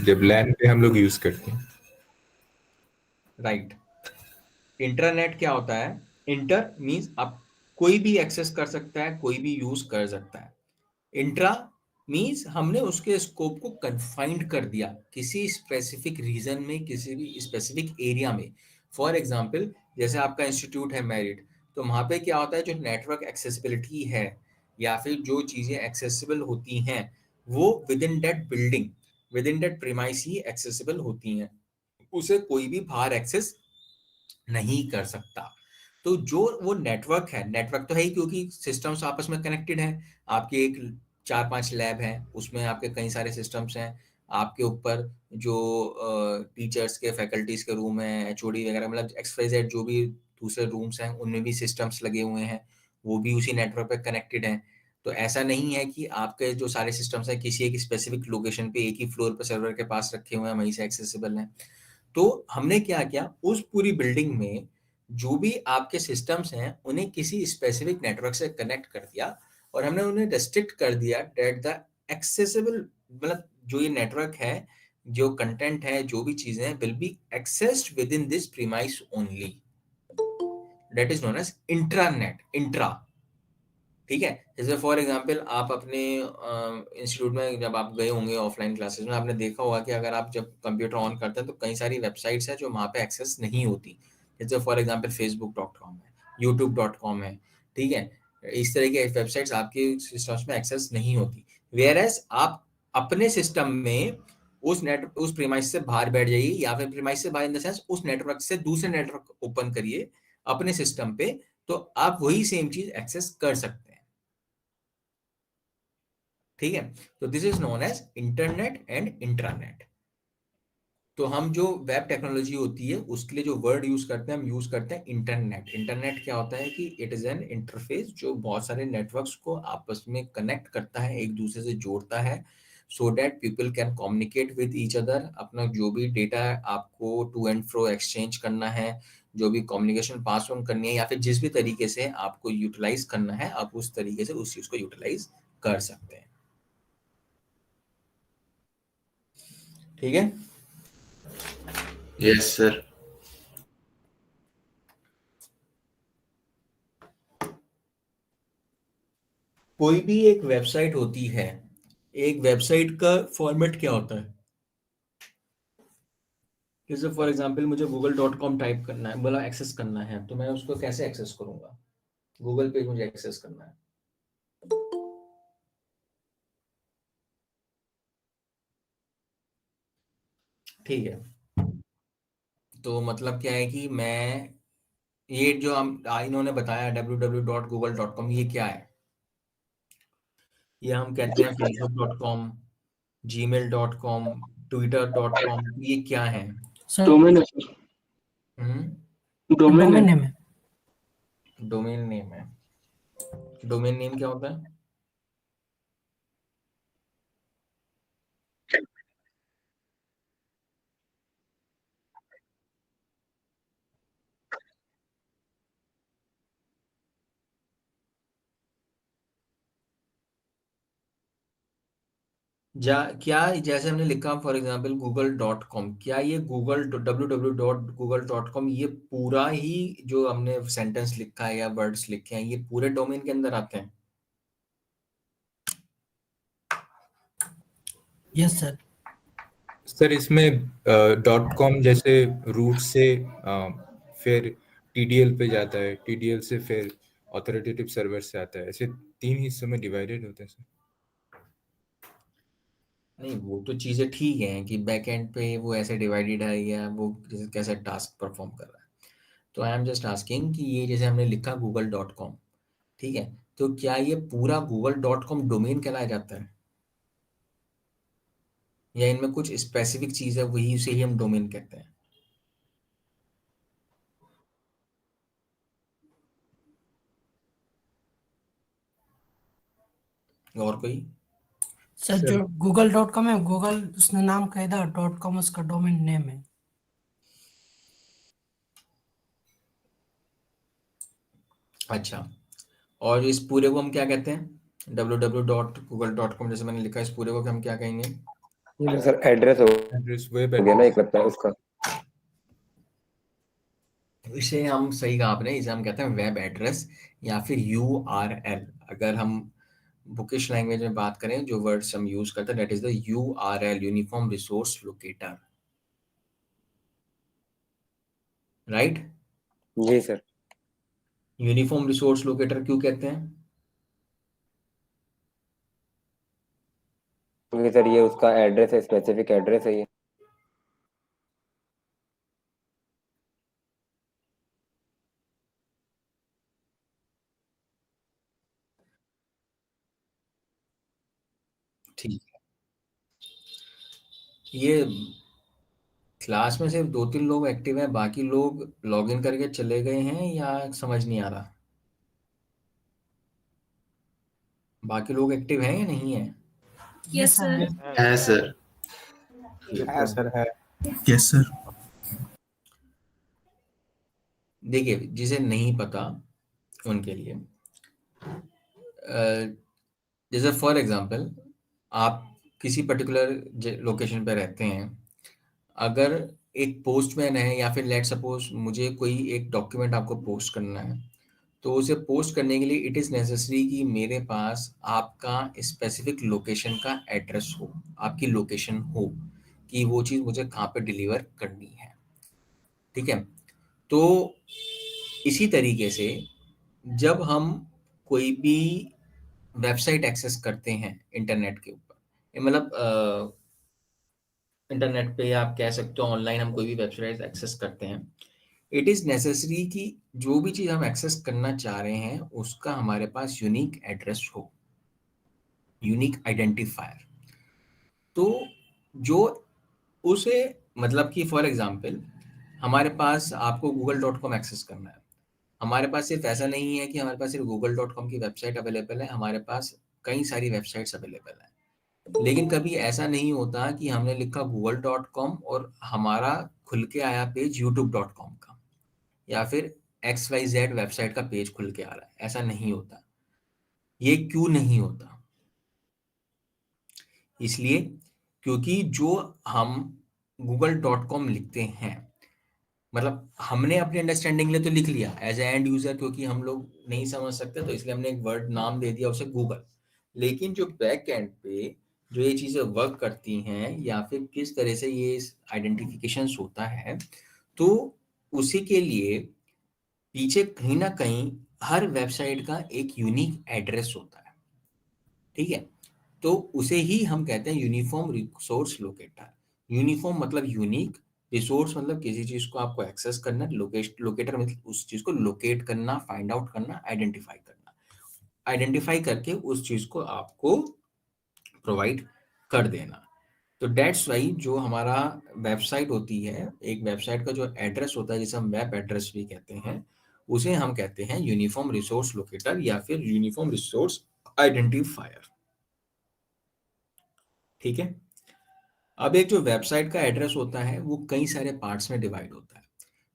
जब लैन पे हम लोग यूज करते हैं। राइट। इंटरनेट क्या होता है? इंटर मींस आप कोई भी एक्सेस कर सकता है, कोई भी यूज कर सकता है। इंट्रा मींस हमने उसके स्कोप को कन्फाइंड कर दिया किसी स्पेसिफिक रीजन में, किसी भी स्पेसिफिक एरिया में। फॉर एग्जांपल, जैसे आपका इंस्टीट्यूट है मेरिट, तो वहां पे क्या होता है, जो नेटवर्क एक्सेसिबिलिटी है या फिर जो चीजें एक्सेसिबल होती हैं, वो with in that building, with in that premise he accessible होती हैं। उसे कोई भी बाहर एक्सेस नहीं कर सकता। तो जो वो नेटवर्क है, नेटवर्क तो है ही क्योंकि सिस्टम्स आपस में कनेक्टेड हैं। आपकी एक 4-5 लैब हैं, उसमें आपके कई सारे सिस्टम्स हैं, आपके ऊपर जो टीचर्स के फैकल्टीज के रूम हैं, एचओडी वगैरह, मतलब XYZ जो भी दूसरे रूम्स हैं उनमें भी सिस्टम्स लगे हुए हैं, वो भी उसी नेटवर्क पे कनेक्टेड हैं। तो ऐसा नहीं है कि आपके जो सारे सिस्टम्स हैं किसी एक स्पेसिफिक लोकेशन पे एक ही फ्लोर पर सर्वर के पास रखे हुए हैं, वहीं से एक्सेसिबल हैं। तो हमने क्या किया, उस पूरी बिल्डिंग में जो भी आपके सिस्टम्स हैं उन्हें किसी स्पेसिफिक नेटवर्क से कनेक्ट कर दिया और हमने उन्हें रेस्ट्रिक्ट कर दिया दैट द एक्सेसिबल, मतलब जो ये नेटवर्क है, जो कंटेंट है, जो भी चीजें हैं, will be accessed within this premise only, that is known as intranet, intra. ठीक है, जैसे फॉर एग्जांपल आप अपने इंस्टीट्यूट में जब आप गए होंगे ऑफलाइन क्लासेस में, आपने देखा होगा कि अगर आप जब कंप्यूटर ऑन करते हैं तो कई सारी वेबसाइट्स हैं जो वहाँ पे एक्सेस नहीं होती, जैसे फॉर एग्जांपल facebook.com है, youtube.com है। ठीक है, इस तरह की वेबसाइट्स आपके सिस्टम्स में एक्सेस नहीं होती, वेयर एज आप अपने सिस्टम में उस प्रीमाइस से बाहर बैठ जाइए, या फिर प्रीमाइस से बाहर इन द सेंस उस नेटवर्क से दूसरे नेटवर्क ओपन करिए अपने सिस्टम पे, तो आप वही सेम चीज एक्सेस कर सकते हैं। ठीक है, तो this is known as internet and intranet. तो हम जो वेब टेक्नोलॉजी होती है उसके लिए जो वर्ड यूज करते हैं, हम यूज करते हैं इंटरनेट। इंटरनेट क्या होता है कि इट इज एन इंटरफेस जो बहुत सारे नेटवर्क्स को आपस में कनेक्ट करता है, एक दूसरे से जोड़ता है, so that people can communicate with each other. अपना जो भी डेटा आपको टू एंड फ्रो एक्सचेंज करना है, जो भी कम्युनिकेशन पास ऑन करनी है, या फिर जिस भी तरीके से आपको यूटिलाइज करना है, आप उस तरीके से उस चीज को यूटिलाइज कर सकते हैं। ठीक है, Yes, sir. कोई भी एक वेबसाइट होती है, एक वेबसाइट का फॉर्मेट क्या होता है? जैसे फॉर एग्जांपल मुझे google.com टाइप करना है, बोला एक्सेस करना है, तो मैं उसको कैसे एक्सेस करूंगा? गूगल पेज मुझे एक्सेस करना है, ठीक है। तो मतलब क्या है कि मैं, ये जो हम इन्होंने बताया www.google.com, ये क्या है? ये हम कहते हैं facebook.com, gmail.com, twitter.com, ये क्या है? सर डोमेन है सर, डोमेन है। डोमेन नेम है। डोमेन नेम है। डोमेन नेम क्या होता है? क्या जैसे हमने लिखा फॉर एग्जांपल google.com, क्या ये www.google.com ये पूरा ही जो हमने सेंटेंस लिखा है या वर्ड्स लिखे हैं ये पूरे डोमेन के अंदर आते हैं? Yes sir. सर इसमें .com जैसे रूट से फिर TDL पे जाता है, TDL से फिर ऑथोरिटेटिव सर्वर से आता है, ऐसे 3 हिस्सों में डिवाइडेड होता है सर। नहीं, वो तो चीजें ठीक है कि बैक एंड पे वो ऐसे डिवाइडेड है या वो कैसे टास्क परफॉर्म कर रहा है। तो आई एम जस्ट आस्किंग कि ये जैसे हमने लिखा google.com, ठीक है, तो क्या ये पूरा google.com डोमेन कहलाया जाता है, या इनमें कुछ स्पेसिफिक चीज है वही उसे ही हम डोमेन कहते हैं? और कोई? सर सर जो google.com है, गूगल उसने नाम कह दिया, .com उसका डोमेन नेम है। अच्छा, और इस पूरे को हम क्या कहते हैं? www.google.com जैसे मैंने लिखा है, इस पूरे को हम क्या कहेंगे? ये तो सर एड्रेस हो एड्रेस, वेब गया ना, एड्रेस। एक लगता है उसका। इसे हम, सही कहा आपने, इसे हम कहते हैं वेब एड्रेस या फिर URL। अगर हम बुकिश लैंग्वेज में बात करें, जो वर्ड्स हम यूज करते हैं that is the URL, uniform resource locator, right? जी सर। यूनिफॉर्म रिसोर्स लोकेटर क्यों कहते हैं? क्योंकि सर ये उसका एड्रेस है, स्पेसिफिक एड्रेस है ये। ये क्लास में सिर्फ 2-3 लोग एक्टिव हैं, बाकी लोग लॉगिन करके चले गए हैं या समझ नहीं आ रहा? बाकी लोग एक्टिव हैं या नहीं है? Yes sir. है सर। है सर है। Yes sir. देखिए, जिसे नहीं पता उनके लिए जैसे फॉर एग्जांपल आप किसी पर्टिकुलर लोकेशन पे रहते हैं, अगर एक पोस्टमैन है या फिर लेट सपोज मुझे कोई एक डॉक्यूमेंट आपको पोस्ट करना है, तो उसे पोस्ट करने के लिए इट इज़ नेसेसरी कि मेरे पास आपका स्पेसिफिक लोकेशन का एड्रेस हो, आपकी लोकेशन हो कि वो चीज़ मुझे कहाँ पे डिलीवर करनी है, ठीक है? तो इसी तरीके से जब हम कोई भी वेबसाइट एक्सेस करते हैं इंटरनेट के ऊपर, मतलब इंटरनेट पे आप कह सकते हो ऑनलाइन हम कोई भी वेबसाइट एक्सेस करते हैं, इट इज़ नेसेसरी कि जो भी चीज़ हम एक्सेस करना चाह रहे हैं उसका हमारे पास यूनिक एड्रेस हो, यूनिक आइडेंटिफायर। तो जो उसे मतलब कि फॉर एग्जांपल हमारे पास आपको google.com एक्सेस करना है, हमारे पास सिर्फ ऐसा नहीं है कि हमारे पास सिर्फ google.com की वेबसाइट अवेलेबल है, हमारे पास कई सारी वेबसाइट्स अवेलेबल है। लेकिन कभी ऐसा नहीं होता कि हमने लिखा google.com और हमारा खुल के आया पेज youtube.com का या फिर XYZ वेबसाइट का पेज खुल के आ रहा है, ऐसा नहीं होता। ये क्यों नहीं होता? इसलिए क्योंकि जो हम google.com लिखते हैं, मतलब हमने अपनी अंडरस्टैंडिंग लिए तो लिख लिया एज ए एंड यूजर, क्योंकि हम लोग नहीं समझ सकते तो इसलिए हमने एक वर्ड नाम दे दिया उसे गूगल। लेकिन जो बैक एंड पे जो ये चीज़ें वर्क करती हैं या फिर किस तरह से ये आइडेंटिफिकेशन होता है, तो उसी के लिए पीछे कहीं ना कहीं हर वेबसाइट का एक यूनिक एड्रेस होता है, ठीक है? तो उसे ही हम कहते हैं यूनिफॉर्म रिसोर्स लोकेटर। यूनिफॉर्म मतलब यूनिक, रिसोर्स मतलब किसी चीज को आपको एक्सेस करना, लोकेटर मतलब उस चीज को लोकेट करना, फाइंड आउट करना, आइडेंटिफाई करना, आइडेंटिफाई करके उस चीज को आपको प्रोवाइड कर देना। तो डेट्स वाई जो हमारा वेबसाइट होती है, एक वेबसाइट का जो एड्रेस होता है जिसे हम वेब एड्रेस भी कहते हैं, उसे हम कहते हैं यूनिफॉर्म रिसोर्स लोकेटर या फिर यूनिफॉर्म रिसोर्स आइडेंटिफायर, ठीक है? अब एक जो वेबसाइट का एड्रेस होता है वो कई सारे पार्ट्स में डिवाइड होता है।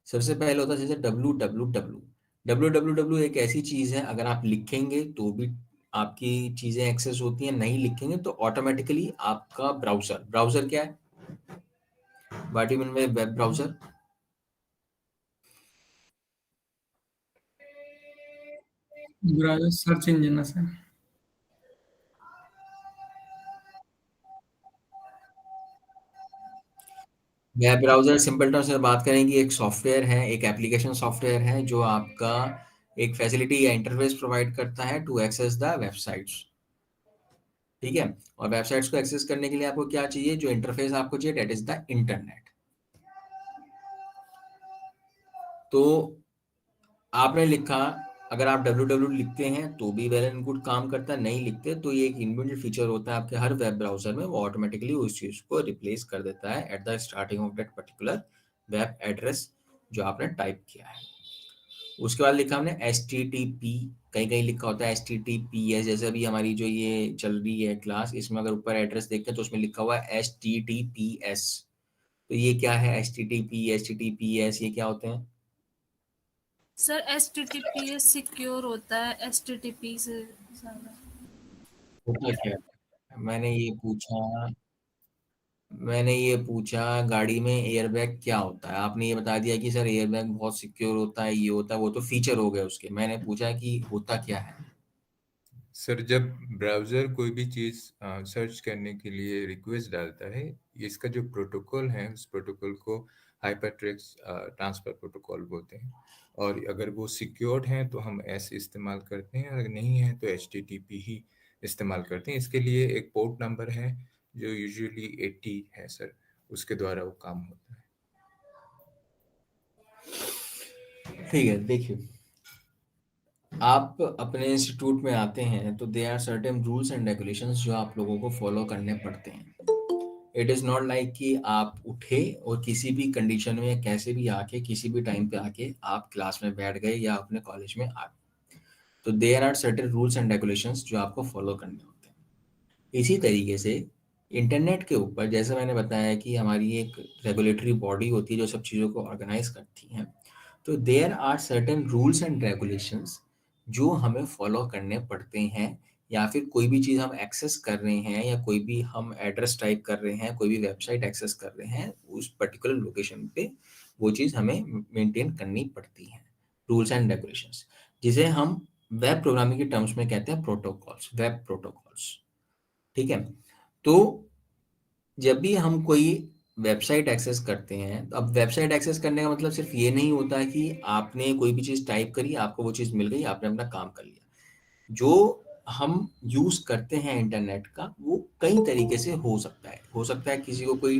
सबसे पहले होता है जैसे www। www एक ऐसी चीज है, अगर आप लिखेंगे तो भी आपकी चीजें एक्सेस होती हैं, नहीं लिखेंगे तो ऑटोमेटिकली आपका ब्राउजर क्या है? What you mean by web browser? Browser search engine है sir. Web browser simple terms में बात करें कि एक सॉफ्टवेयर है, एक एप्लीकेशन सॉफ्टवेयर है जो आपका एक फैसिलिटी या इंटरफेस प्रोवाइड करता है टू एक्सेस द वेबसाइट्स, ठीक है? और वेबसाइट्स को एक्सेस करने के लिए आपको क्या चाहिए? जो इंटरफेस आपको चाहिए दैट इज द इंटरनेट। तो आपने लिखा, अगर आप www लिखते हैं तो भी वेल एंड गुड काम करता है, नहीं लिखते तो ये एक इनबिल्ट फीचर होता है आपके हर वेब ब्राउजर में, वो ऑटोमेटिकली उस चीज को रिप्लेस कर देता है at the starting of that particular web address जो आपने टाइप किया है। उसके बाद लिखा हमने HTTP, कहीं कहीं लिखा होता है HTTPS, जैसे अभी हमारी जो ये चल रही है क्लास, इसमें अगर ऊपर एड्रेस देखते हैं तो उसमें लिखा हुआ है HTTPS। तो ये क्या है HTTP, HTTPS, ये क्या होते हैं? सर HTTPS सिक्योर होता है HTTP से ज़्यादा। होता क्या है? मैंने ये पूछा गाड़ी में एयरबैग क्या होता है, आपने ये बता दिया कि सर एयरबैग बहुत सिक्योर होता है, ये होता है, वो तो फीचर हो गए उसके। मैंने पूछा कि होता क्या है? सर जब ब्राउज़र कोई भी चीज़ सर्च करने के लिए रिक्वेस्ट डालता है, इसका जो प्रोटोकॉल है उस प्रोटोकॉल को हाइपरटेक्स्ट ट्रांसफर प्रोटोकॉल बोलते हैं। और अगर वो सिक्योर्ड है तो हम एस इस्तेमाल करते हैं, अगर नहीं है तो HTTP ही इस्तेमाल करते हैं। इसके लिए एक पोर्ट नंबर है जो यूजुअली 80 है सर, उसके द्वारा वो काम होता है। ठीक है, देखिए आप अपने इंस्टीट्यूट में आते हैं तो they are certain rules and regulations जो आप लोगों को फॉलो करने पड़ते हैं। इट इज़ नॉट लाइक कि आप उठे और किसी भी कंडीशन में कैसे भी आके किसी भी टाइम पे आके आप क्लास में बैठ गए या अपने कॉलेज में आ गए। तो there are certain rules and regulations जो आपको फॉलो करने होते हैं। इसी तरीके से इंटरनेट के ऊपर जैसे मैंने बताया कि हमारी एक रेगुलेटरी बॉडी होती है जो सब चीज़ों को ऑर्गेनाइज करती हैं। तो there are certain rules and regulations जो हमें फॉलो करने पड़ते हैं, या फिर कोई भी चीज़ हम एक्सेस कर रहे हैं या कोई भी हम एड्रेस टाइप कर रहे हैं, कोई भी वेबसाइट एक्सेस कर रहे हैं, उस पर्टिकुलर लोकेशन पे वो चीज़ हमें मेंटेन करनी पड़ती है, रूल्स एंड रेगुलेशंस, जिसे हम वेब प्रोग्रामिंग के टर्म्स में कहते हैं प्रोटोकॉल्स, वेब प्रोटोकॉल्स। ठीक है, तो जब भी हम कोई वेबसाइट एक्सेस करते हैं, तो अब वेबसाइट एक्सेस करने का मतलब सिर्फ ये नहीं होता कि आपने कोई भी चीज़ टाइप करी, आपको वो चीज़ मिल गई, आपने अपना काम कर लिया। जो हम यूज़ करते हैं इंटरनेट का, वो कई तरीके से हो सकता है। हो सकता है किसी को कोई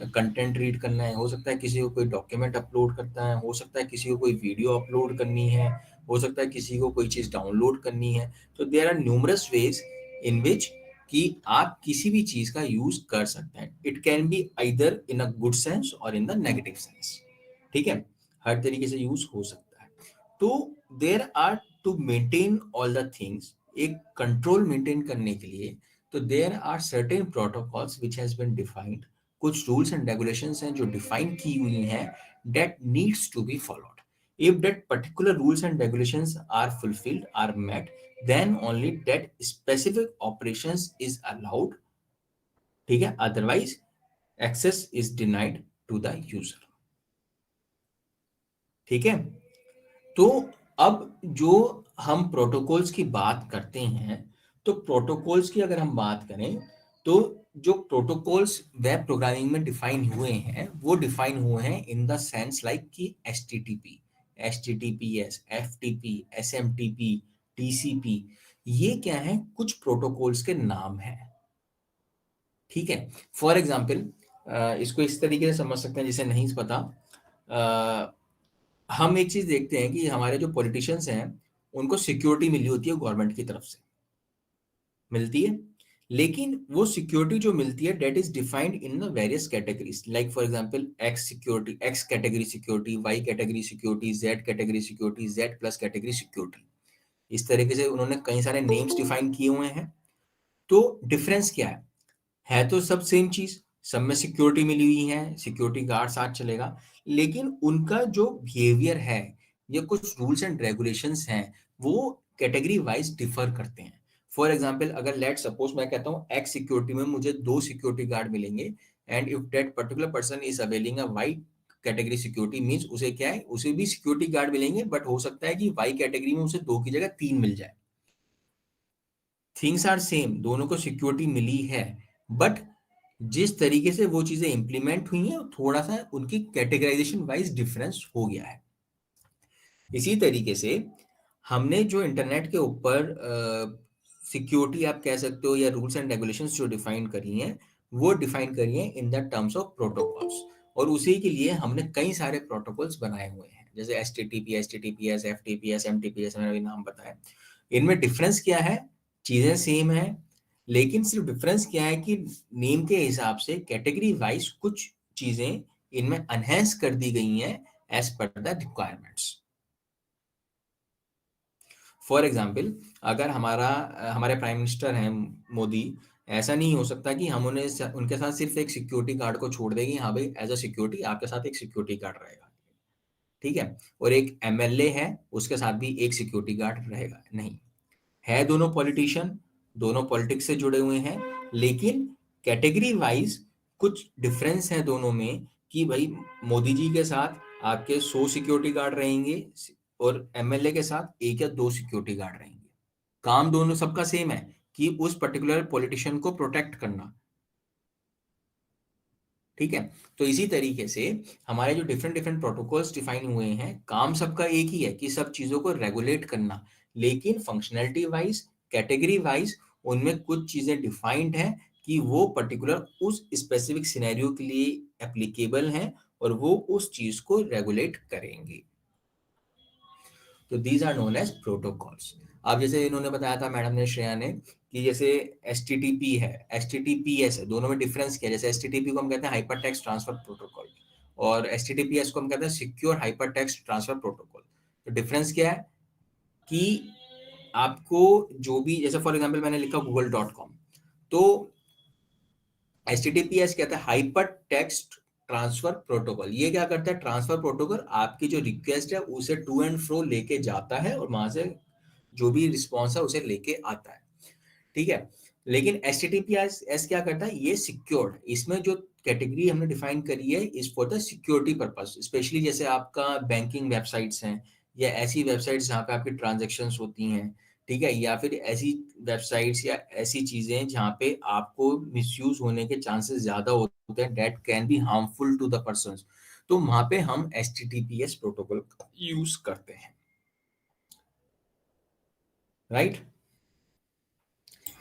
कंटेंट रीड करना है, हो सकता है किसी को कोई डॉक्यूमेंट अपलोड करना है, हो सकता है किसी को कोई वीडियो अपलोड करनी है, हो सकता है किसी को कोई चीज़ डाउनलोड करनी है। तो there are numerous ways in which कि आप किसी भी चीज़ का यूज़ कर सकते हैं। It can be either in a good sense और इन द नेगेटिव सेंस। ठीक है, हर तरीके से यूज़ हो सकता है। तो there are to maintain all the things, एक कंट्रोल मेंटेन करने के लिए, तो there are certain protocols which has been defined. कुछ रूल्स एंड रेगुलेशंस हैं जो डिफाइन की हुई हैं, that needs to be followed. If that particular rules and regulations are fulfilled, are met, then only that specific operations is allowed. ठीक है, otherwise access is denied to the user. ठीक है, तो अब जो हम प्रोटोकॉल्स की बात करते हैं, तो प्रोटोकॉल्स की अगर हम बात करें, तो जो प्रोटोकॉल्स वेब प्रोग्रामिंग में डिफाइन हुए हैं, वो डिफाइन हुए हैं इन द सेंस लाइक कि HTTP, HTTPS, FTP, SMTP, TCP, ये क्या है, कुछ प्रोटोकॉल्स के नाम हैं। ठीक है, फॉर एग्जाम्पल इसको इस तरीके से समझ सकते हैं जिसे नहीं पता। हम एक चीज देखते हैं कि हमारे जो पॉलिटिशियंस हैं उनको सिक्योरिटी मिली होती है गवर्नमेंट की तरफ से, मिलती है, लेकिन वो सिक्योरिटी जो मिलती है that is defined in the various categories, like for example X security, X category security, Y category security, Z category security, Z plus category security. इस तरीके से उन्होंने कई सारे नेम्स डिफाइन किए हुए हैं। तो डिफरेंस क्या है तो सब सेम चीज, सब में सिक्योरिटी मिली हुई है, सिक्योरिटी गार्ड साथ चलेगा, लेकिन उनका जो बिहेवियर है या कुछ रूल्स एंड रेगुलेशंस हैं वो कैटेगरी वाइज डिफर करते हैं। फॉर एग्जांपल, अगर लेट सपोज मैं कहता हूँ एक्स सिक्योरिटी में मुझे 2 सिक्योरिटी गार्ड मिलेंगे, and if that particular person is availing a Y category security, means उसे क्या है, उसे भी सिक्योरिटी गार्ड मिलेंगे, बट हो सकता है कि वाई कैटेगरी में उसे 2 की जगह 3 मिल जाए। थिंग्स आर सेम, दोनों को सिक्योरिटी मिली है, बट जिस तरीके से वो चीजें इंप्लीमेंट हुई हैं थोड़ा सा उनकी कैटेगराइजेशन वाइज डिफरेंस हो गया है। इसी तरीके से हमने जो इंटरनेट के ऊपर सिक्योरिटी आप कह सकते हो या रूल्स एंड रेगुलेशंस जो डिफाइन करी हैं, वो डिफाइन करी हैं in the terms of protocols, और उसी के लिए हमने कई सारे प्रोटोकॉल्स बनाए हुए हैं, जैसे HTTP, HTTPS, FTP, SMTP, मैंने अभी नाम बताया। इनमें डिफरेंस क्या है, चीजें सेम है, लेकिन सिर्फ डिफरेंस क्या है कि नेम के हिसाब से कैटेगरी वाइज कुछ चीजें इनमें एनहेंस कर दी गई हैं as per the requirements. For example, अगर हमारे प्राइम मिनिस्टर हैं मोदी, ऐसा नहीं हो सकता कि हम उनके साथ सिर्फ एक सिक्योरिटी गार्ड को छोड़ देंगे, हाँ भाई एज अ सिक्योरिटी आपके साथ एक सिक्योरिटी गार्ड रहेगा, ठीक है, और एक MLA है उसके साथ भी एक सिक्योरिटी गार्ड रहेगा, नहीं है। दोनों पॉलिटिशियन, दोनों पॉलिटिक्स से जुड़े हुए हैं, लेकिन कैटेगरी वाइज कुछ डिफरेंस है दोनों में, कि भाई मोदी जी के साथ आपके 100 सिक्योरिटी गार्ड रहेंगे और MLA के साथ 1 या 2 सिक्योरिटी गार्ड रहेंगे। काम दोनों सबका सेम है कि उस पर्टिकुलर पॉलिटिशियन को प्रोटेक्ट करना, ठीक है। तो इसी तरीके से हमारे जो डिफरेंट प्रोटोकॉल्स डिफाइन हुए हैं, काम सबका एक ही है कि सब चीजों को रेगुलेट करना, लेकिन फंक्शनैलिटी वाइज, कैटेगरी वाइज उनमें कुछ चीजें डिफाइंड हैं कि वो पर्टिकुलर उस स्पेसिफिक सिनेरियो के लिए एप्लीकेबल हैं और वो उस चीज को रेगुलेट करेंगे। तो these are known as protocols. अब जैसे इन्होंने बताया था मैडम ने, श्रेया ने, कि जैसे HTTP है, HTTPS है, दोनों में डिफरेंस क्या है? जैसे HTTP को हम कहते हैं हाइपर टेक्स्ट ट्रांसफर प्रोटोकॉल और HTTPS को हम कहते हैं secure hyper text transfer protocol. तो डिफरेंस क्या है कि आपको जो भी, जैसे फॉर एग्जांपल मैंने लिखा google.com, तो HTTPS कहता है हाइपर टेक्स्ट ट्रांसफर प्रोटोकॉल। ये क्या करता है? ट्रांसफर प्रोटोकॉल आपकी जो रिक्वेस्ट है उसे टू एंड फ्रो लेके जाता है और वहां से जो भी रिस्पॉन्स है उसे लेके आता है, ठीक है। लेकिन HTTPS क्या करता है? ये सिक्योर्ड, इसमें जो कैटेगरी हमने डिफाइन करी है is for the security purpose, specially जैसे आपका बैंकिंग वेबसाइट्स हैं या ऐसी वेबसाइट्स जहाँ पे आपकी ट्रांजेक्शन्स होती हैं, ठीक है, या फिर ऐसी वेबसाइट्स या ऐसी चीजें जहाँ पे आपको मिसयूज होने के चांसेस ज्यादा होते हैं, that can be harmful to the persons, तो वहां पे हम HTTPS प्रोटोकॉल यूज करते हैं, राइट।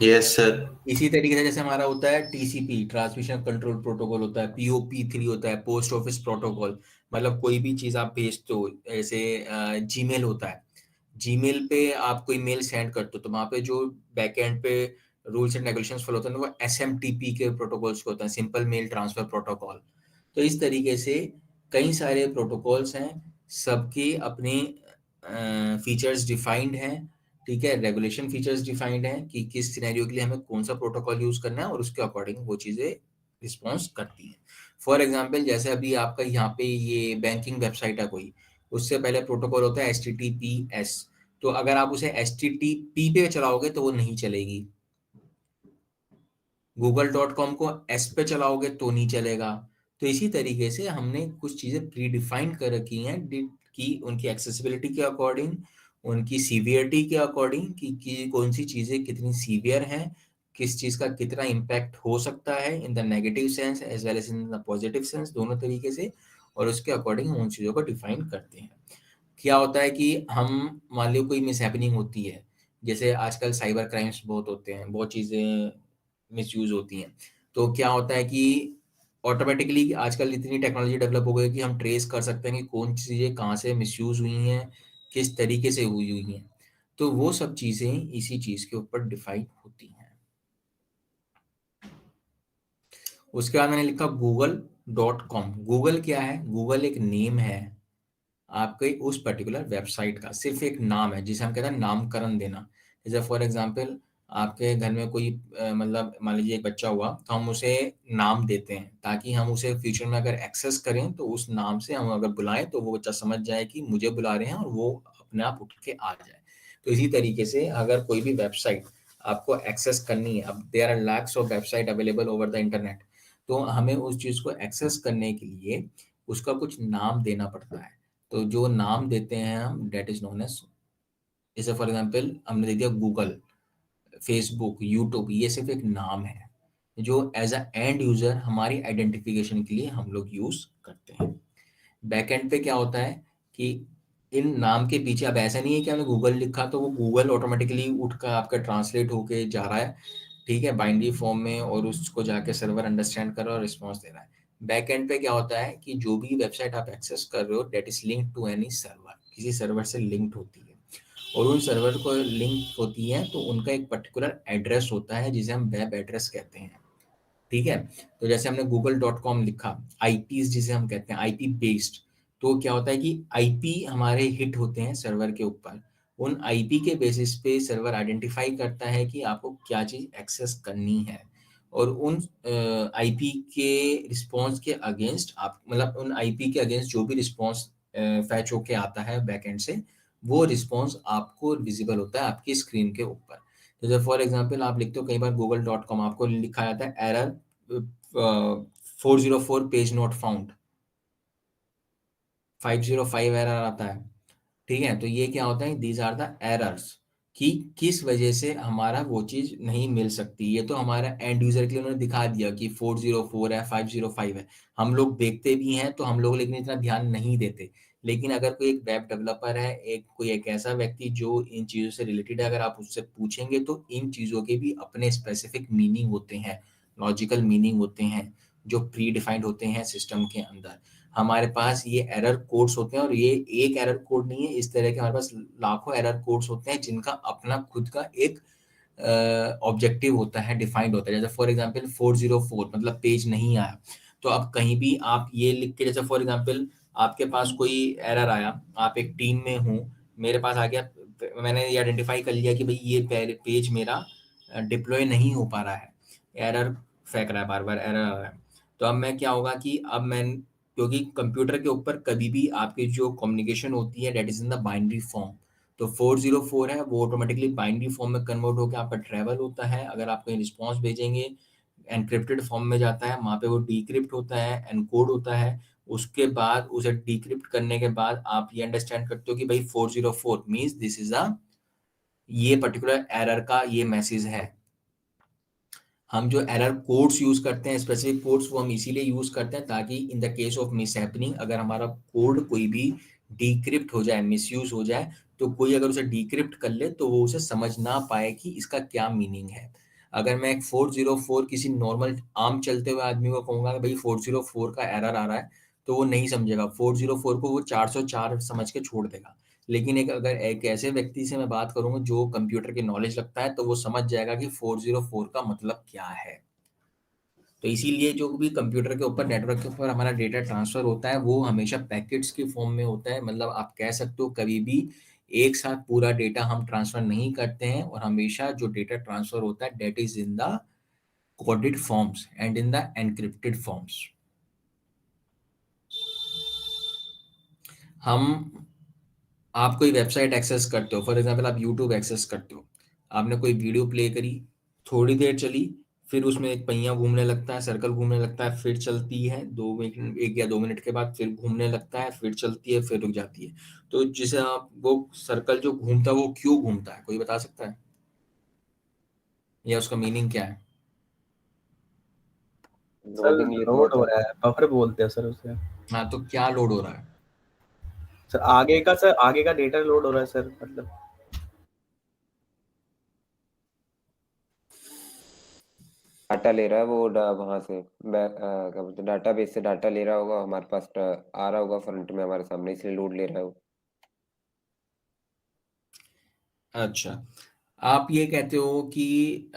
Yes sir. इसी तरीके से जैसे हमारा होता है TCP, ट्रांसमिशन कंट्रोल प्रोटोकॉल होता है, POP3 होता है, पोस्ट ऑफिस प्रोटोकॉल, मतलब कोई भी चीज आप भेजते हो, जैसे जीमेल होता है, जीमेल पे आप कोई मेल सेंड करते हो तो वहां पे जो बैकएंड पे रूल्स एंड रेगुलेशंस फॉलो होते हैं वो SMTP के प्रोटोकॉल्स को होता है, सिंपल मेल ट्रांसफर प्रोटोकॉल। तो इस तरीके से कई सारे प्रोटोकॉल्स हैं, सबके अपने फीचर्स डिफाइंड हैं, ठीक है, रेगुलेशन फीचर्स डिफाइंड हैं कि किस सिनेरियो के लिए हमें कौन सा प्रोटोकॉल यूज करना है और उसके अकॉर्डिंग वो चीजें रिस्पॉन्स करती हैं। फॉर एग्जांपल जैसे अभी आपका यहाँ पे ये बैंकिंग वेबसाइट है कोई, उससे पहले प्रोटोकॉल होता है HTTPS, तो अगर आप उसे HTTP पे चलाओगे तो वो नहीं चलेगी, google.com को S पे चलाओगे तो नहीं चलेगा। तो इसी तरीके से हमने कुछ चीजें प्री डिफाइंड कर रखी हैं कि उनकी एक्सेसिबिलिटी के अकॉर्डिंग, उनकी सीवियरिटी के अकॉर्डिंग कि कौन सी चीजें कितनी सीवियर हैं, किस चीज का कितना इम्पैक्ट हो सकता है in the negative sense as well as in the positive sense, दोनों तरीके से, और उसके अकॉर्डिंग हम उन चीजों को डिफाइन करते हैं। क्या होता है कि हम मान लो कोई मिस हैपनिंग होती है, जैसे आजकल साइबर क्राइम्स बहुत होते हैं, बहुत चीजें मिसयूज होती हैं, तो क्या होता है कि ऑटोमेटिकली आजकल इतनी टेक्नोलॉजी डेवलप हो गई कि हम ट्रेस कर सकते हैं कि कौन सी चीजें कहाँ से मिसयूज हुई हैं, किस तरीके से हुई हैं, तो वो सब चीजें इसी चीज के ऊपर डिफाइन होती हैं। उसके बाद मैंने लिखा google.com। गूगल क्या है? गूगल एक नेम है आपके उस पर्टिकुलर वेबसाइट का, सिर्फ एक नाम है जिसे हम कहते हैं नामकरण देना। जैसे फॉर एग्जांपल आपके घर में कोई मतलब मान लीजिए एक बच्चा हुआ, तो हम उसे नाम देते हैं ताकि हम उसे फ्यूचर में अगर एक्सेस करें तो उस नाम से हम अगर बुलाएं तो वो बच्चा समझ जाए कि मुझे बुला रहे हैं और वो अपने आप उठ के आ जाए। तो इसी तरीके से अगर कोई भी वेबसाइट आपको एक्सेस करनी है, अब there are lakhs of website available over the internet, तो हमें उस चीज को एक्सेस करने के लिए उसका कुछ नाम देना पड़ता है। तो जो नाम देते हैं हम, डेट इज नोन एज, जैसे फॉर एग्जांपल हमने दे दिया गूगल, फेसबुक, यूट्यूब, ये सिर्फ एक नाम है जो एज अ एंड यूजर हमारी आइडेंटिफिकेशन के लिए हम लोग यूज करते हैं। बैकएंड पे क्या होता है कि इन नाम के पीछे, अब ऐसा नहीं है कि हमने गूगल लिखा तो वो गूगल ऑटोमेटिकली उठकर आपका ट्रांसलेट होके जा रहा है, ठीक है, बाइनरी फॉर्म में, और उसको जाके सर्वर अंडरस्टैंड कर रहा है और रिस्पॉन्स दे रहा है। बैक एंड पे क्या होता है कि जो भी वेबसाइट आप एक्सेस कर रहे हो that is linked to any server, किसी सर्वर से लिंक्ड होती है, और उन सर्वर को लिंक होती है तो उनका एक पर्टिकुलर एड्रेस होता है जिसे हम वेब एड्रेस कहते हैं, ठीक है। तो जैसे हमने google.com लिखा, आईपीज जिसे हम कहते हैं आईपी बेस्ड, तो क्या होता है कि आईपी हमारे हिट होते हैं सर्वर के ऊपर, उन आईपी के बेसिस पे सर्वर आइडेंटिफाई करता है कि आपको क्या चीज एक्सेस करनी है, और उन आईपी के रिस्पॉन्स के अगेंस्ट आप, मतलब उन आईपी के अगेंस्ट जो भी रिस्पॉन्स फैच होके आता है बैकएंड से, वो रिस्पॉन्स आपको विजिबल होता है आपकी स्क्रीन के ऊपर। जैसे फॉर एग्जांपल आप लिखते हो कई बार google.com, आपको लिखा जाता है error 404 page not found, 505 error आता है, ठीक है। तो ये क्या होता है, दीज आर द एरर्स कि किस वजह से हमारा वो चीज नहीं मिल सकती। ये तो हमारा एंड यूजर के लिए उन्होंने दिखा दिया कि 404 है, 505 है, हम लोग देखते भी हैं तो हम लोग लेकिन इतना ध्यान नहीं देते। लेकिन अगर कोई एक वेब डेवलपर है, कोई एक ऐसा व्यक्ति जो इन चीज़ों से रिलेटेड है, अगर आप उससे पूछेंगे तो इन चीज़ों के भी अपने स्पेसिफिक मीनिंग होते हैं, लॉजिकल मीनिंग होते हैं, जो प्री डिफाइंड होते हैं सिस्टम के अंदर। हमारे पास ये एरर कोड्स होते हैं और ये एक एरर कोड नहीं है, इस तरह के हमारे पास लाखों एरर कोड्स होते हैं जिनका अपना खुद का एक ऑब्जेक्टिव होता है, डिफाइंड होता है। जैसे फॉर एग्जांपल 404 मतलब पेज नहीं आया, तो अब कहीं भी आप ये लिख के, जैसे फॉर एग्जांपल आपके पास कोई एरर आया, आप एक टीम में हूँ, मेरे पास आ गया, मैंने ये आइडेंटिफाई कर लिया कि भाई ये पेज मेरा डिप्लॉय नहीं हो पा रहा है, एरर फेंक रहा है, बार बार एरर आ रहा है। तो अब मैं क्या होगा कि अब मैं, क्योंकि कंप्यूटर के ऊपर कभी भी आपकी जो कम्युनिकेशन होती है that is in the binary form, तो 404 है वो ऑटोमेटिकली बाइनरी फॉर्म में कन्वर्ट होकर आपका ट्रैवल होता है। अगर आप कहीं रिस्पॉन्स भेजेंगे एनक्रिप्टेड फॉर्म में जाता है, वहाँ पे वो डीक्रिप्ट होता है, एनकोड होता है। उसके बाद उसे डीक्रिप्ट करने के बाद आप ये अंडरस्टैंड करते हो कि भाई 404 मीन्स दिस इज ये पर्टिकुलर एरर का ये मैसेज है। हम जो एरर कोड्स यूज करते हैं, स्पेसिफिक कोड्स, वो हम इसीलिए यूज करते हैं ताकि in the case of miss happening, अगर हमारा कोड कोई भी डीक्रिप्ट हो जाए, मिसयूज हो जाए, तो कोई अगर उसे डीक्रिप्ट कर ले तो वो उसे समझ ना पाए कि इसका क्या मीनिंग है। अगर मैं एक 404 किसी नॉर्मल आम चलते हुए आदमी को कहूंगा कि भाई 404 का एरर आ रहा है, तो वो नहीं समझेगा। 404 को वो 404 समझ के छोड़ देगा। लेकिन अगर एक ऐसे व्यक्ति से मैं बात करूंगा जो कंप्यूटर की नॉलेज रखता है, तो वो समझ जाएगा कि 404 का मतलब क्या है। तो इसीलिए जो भी कंप्यूटर के ऊपर, नेटवर्क के ऊपर हमारा डेटा ट्रांसफर होता है वो हमेशा पैकेट्स के फॉर्म में होता है। मतलब आप कह सकते हो कभी भी एक साथ पूरा डेटा हम ट्रांसफर नहीं करते हैं, और हमेशा जो डेटा ट्रांसफर होता है that is in the coded forms and in the encrypted forms. आप कोई वेबसाइट एक्सेस करते हो, फॉर एग्जांपल आप यूट्यूब एक्सेस करते हो, आपने कोई वीडियो प्ले करी, थोड़ी देर चली, फिर उसमें एक पहिया घूमने लगता है, सर्कल घूमने लगता है, फिर चलती है 1 या 2 मिनट के बाद, फिर घूमने लगता है, फिर चलती है, फिर रुक जाती है। तो जिसे आप, वो सर्कल जो घूमता है वो क्यों घूमता है, कोई बता सकता है, या उसका मीनिंग क्या है? सर लोड हो रहा है, बफर बोलते हैं सर उसे। हाँ, तो क्या लोड हो रहा है? सर आगे का डेटा लोड हो रहा है सर, मतलब डाटा ले रहा है वो वहां से क्या बोलते हैं, डाटाबेस से डाटा ले रहा होगा, हमारे पास आ रहा होगा फ्रंट में हमारे सामने, इसलिए लोड ले रहा है वो। अच्छा, आप ये कहते हो कि